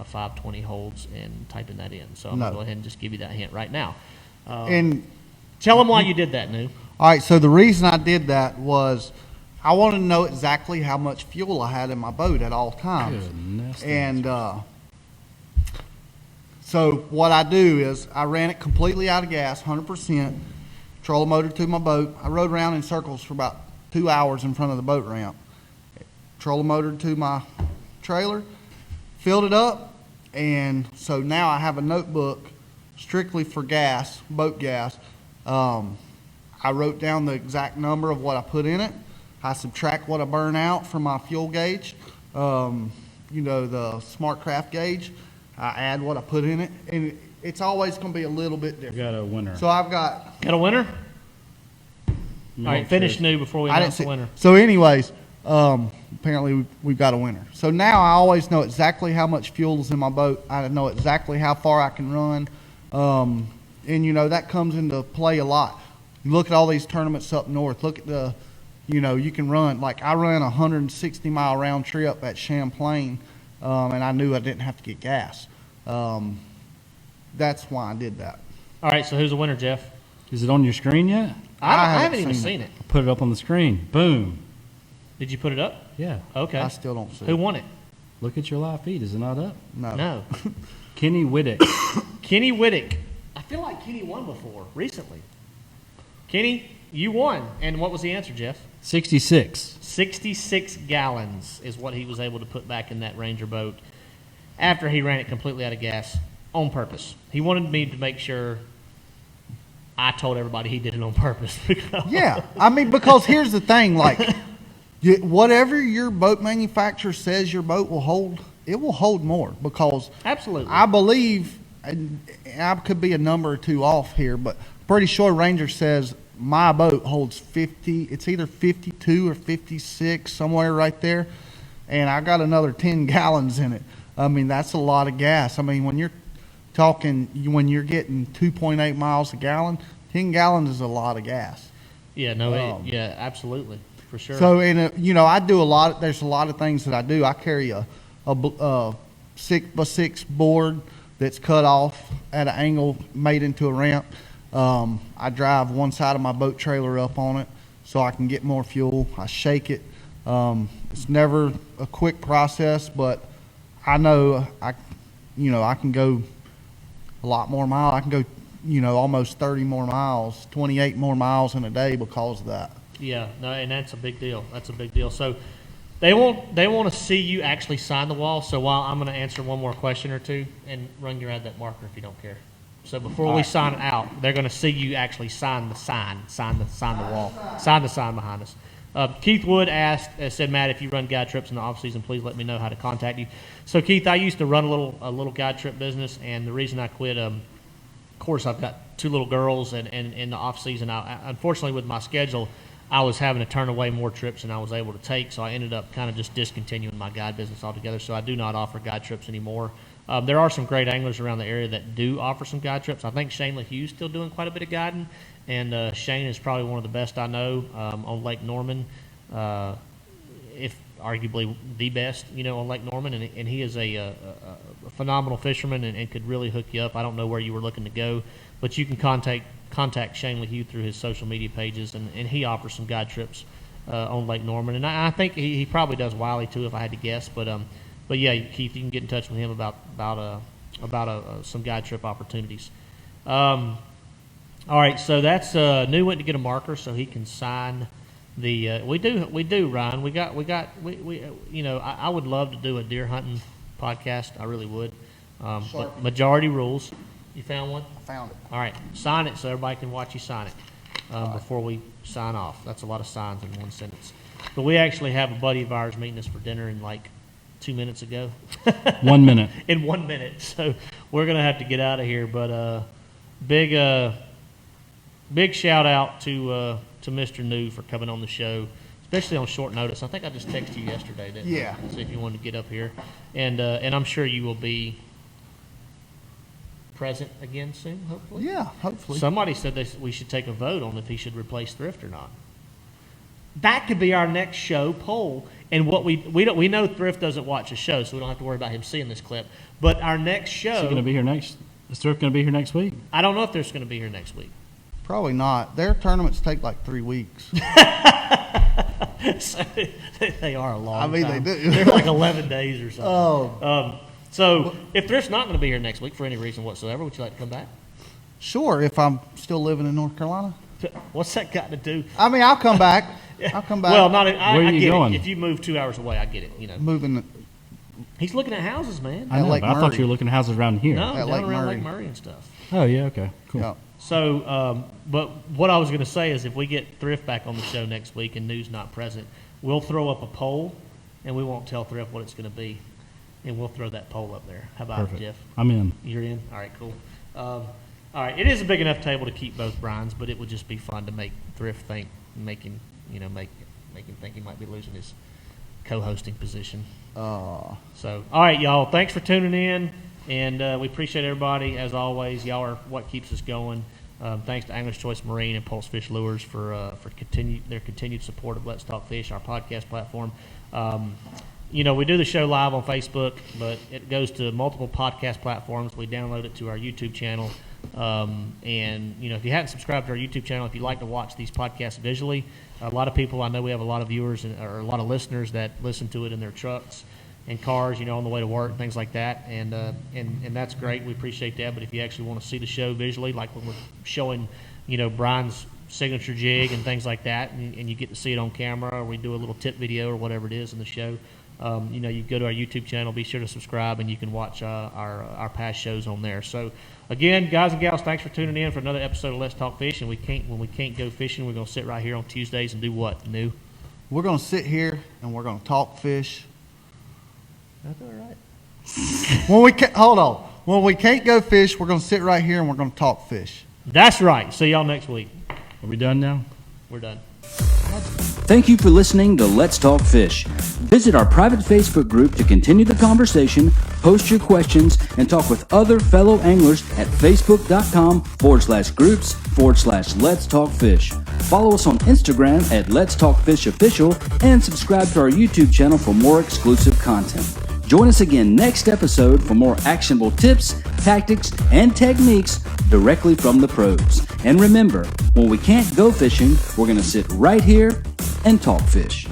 520 holds and typing that in. So I'm No. gonna go ahead and just give you that hint right now. And Tell him why you did that, New. all right, so the reason I did that was I wanted to know exactly how much fuel I had in my boat at all times. Goodness. And so what I do is I ran it completely out of gas, 100%, trolling motor to my boat. I rode around in circles for about 2 hours in front of the boat ramp. Trolling motor to my trailer, filled it up, and so now I have a notebook strictly for gas, boat gas. I wrote down the exact number of what I put in it. I subtract what I burn out from my fuel gauge, the SmartCraft gauge. I add what I put in it, and it's always going to be a little bit We different. got a winner. So I've got. Got a winner? All right, finish New before we I didn't announce the see. winner. So, anyways, apparently we've got a winner. So now I always know exactly how much fuel is in my boat. I know exactly how far I can run, and that comes into play a lot. You look at all these tournaments up north. Look at you can run, like I ran a 160-mile round trip at Champlain, and I knew I didn't have to get gas. That's why I did that. All right, so who's the winner, Jeff? Is it on your screen yet? I haven't haven't even seen seen it. Put it up on the screen. Boom. Did you put it up? Yeah. Okay. I still don't see Who it. won it? Look at your live feed. Is it not up? No. Kenny Whittick. Kenny Whittick. I feel like Kenny won before, recently. Kenny, you won. And what was the answer, Jeff? 66. 66 gallons is what he was able to put back in that Ranger boat after he ran it completely out of gas on purpose. He wanted me to make sure I told everybody he did it on purpose. Yeah, I mean, because here's the thing, like, whatever your boat manufacturer says your boat will hold, it will hold more, because Absolutely. I believe, and I could be a number or two off here, but pretty sure Ranger says my boat holds 50, it's either 52 or 56, somewhere right there, and I got another 10 gallons in it. I mean, that's a lot of gas. I mean, when you're getting 2.8 miles a gallon, 10 gallons is a lot of gas. Yeah, yeah, absolutely, for sure. So, I do a lot. There's a lot of things that I do. I carry a 6x6 board that's cut off at an angle, made into a ramp. I drive one side of my boat trailer up on it, so I can get more fuel. I shake it. It's never a quick process, but I know I can go a lot more miles. I can go, almost 30 more miles, 28 more miles in a day because of that. Yeah, no, and that's a big deal. That's a big deal. So they want to see you actually sign the wall. So while I'm going to answer one more question or two, and run your ad that marker if you don't care. So before we sign it out, they're going to see you actually sign the wall, sign the sign behind us. Keith Wood said, Matt, if you run guide trips in the off season, please let me know how to contact you. So Keith, I used to run a little guide trip business, and the reason I quit, of course, I've got 2 little girls, and in the off season, unfortunately with my schedule, I was having to turn away more trips than I was able to take, so I ended up kind of just discontinuing my guide business altogether. So I do not offer guide trips anymore. There are some great anglers around the area that do offer some guide trips. I think Shane LaHue's still doing quite a bit of guiding, and Shane is probably one of the best I know on Lake Norman, if arguably the best, on Lake Norman, and he is a phenomenal fisherman and could really hook you up. I don't know where you were looking to go, but you can contact Shane LaHue through his social media pages, and he offers some guide trips on Lake Norman, and I think he probably does Wiley too, if I had to guess, but yeah, Keith, you can get in touch with him about some guide trip opportunities. All right, so that's New went to get a marker so he can sign the. We do, Ryan. I would love to do a deer hunting podcast. I really would. But majority rules. You found one? I found it. All right, sign it so everybody can watch you sign it before we sign off. That's a lot of signs in one sentence. But we actually have a buddy of ours meeting us for dinner in like 2 minutes ago. 1 minute. In 1 minute. So we're going to have to get out of here. But big shout out to Mr. New for coming on the show, especially on short notice. I think I just texted you yesterday, didn't I? Yeah. See if you wanted to get up here. And I'm sure you will be present again soon, hopefully. Yeah, hopefully. Somebody said we should take a vote on if he should replace Thrift or not. That could be our next show poll. And what we know Thrift doesn't watch the show, so we don't have to worry about him seeing this clip. But our next show. Is he going to be here next? Is Thrift going to be here next week? I don't know if Thrift's going to be here next week. Probably not. Their tournaments take like 3 weeks. So, they are a long I mean, time. they do. They're like 11 days or something. Oh. So if Thrift's not going to be here next week for any reason whatsoever, would you like to come back? Sure, if I'm still living in North Carolina. What's that got to do? I mean, I'll come back. I'll come back. Well, I Where are you get going? it. If you move 2 hours away, I get it. Moving. He's looking at houses, man. I know, Lake but I thought Murray. you were looking at houses around here. No, At down Lake around Murray. Lake Murray and stuff. Oh, yeah, okay, cool. Yeah. So, but what I was going to say is if we get Thrift back on the show next week and New's not present, we'll throw up a poll, and we won't tell Thrift what it's going to be, and we'll throw that poll up there. How about Perfect. it, Jeff? I'm in. You're in? All right, cool. All right, it is a big enough table to keep both Brian's, but it would just be fun to make Thrift make him think he might be losing his co-hosting position. So, all right, y'all, thanks for tuning in, and we appreciate everybody. As always, y'all are what keeps us going. Thanks to Angler's Choice Marine and Pulsefish Lures for their continued support of Let's Talk Fish, our podcast platform. We do the show live on Facebook, but it goes to multiple podcast platforms. We download it to our YouTube channel. And if you hadn't subscribed to our YouTube channel, if you like to watch these podcasts visually, a lot of people, I know we have a lot of viewers or a lot of listeners that listen to it in their trucks and cars, on the way to work and things like that. And that's great. We appreciate that. But if you actually want to see the show visually, like when we're showing, Brian's signature jig and things like that, and you get to see it on camera, or we do a little tip video or whatever it is in the show, you go to our YouTube channel, be sure to subscribe, and you can watch our past shows on there. So, again, guys and gals, thanks for tuning in for another episode of Let's Talk Fish. And when we can't go fishing, we're going to sit right here on Tuesdays and do what, New? We're going to sit here and we're going to talk fish. That's all right. When we can't go fish, we're going to sit right here and we're going to talk fish. That's right. See y'all next week. Are we done now? We're done. Thank you for listening to Let's Talk Fish. Visit our private Facebook group to continue the conversation, post your questions, and talk with other fellow anglers at facebook.com/groups/Let's Talk Fish. Follow us on Instagram at Let's Talk Fish Official, and subscribe to our YouTube channel for more exclusive content. Join us again next episode for more actionable tips, tactics, and techniques directly from the pros. And remember, when we can't go fishing, we're going to sit right here and talk fish.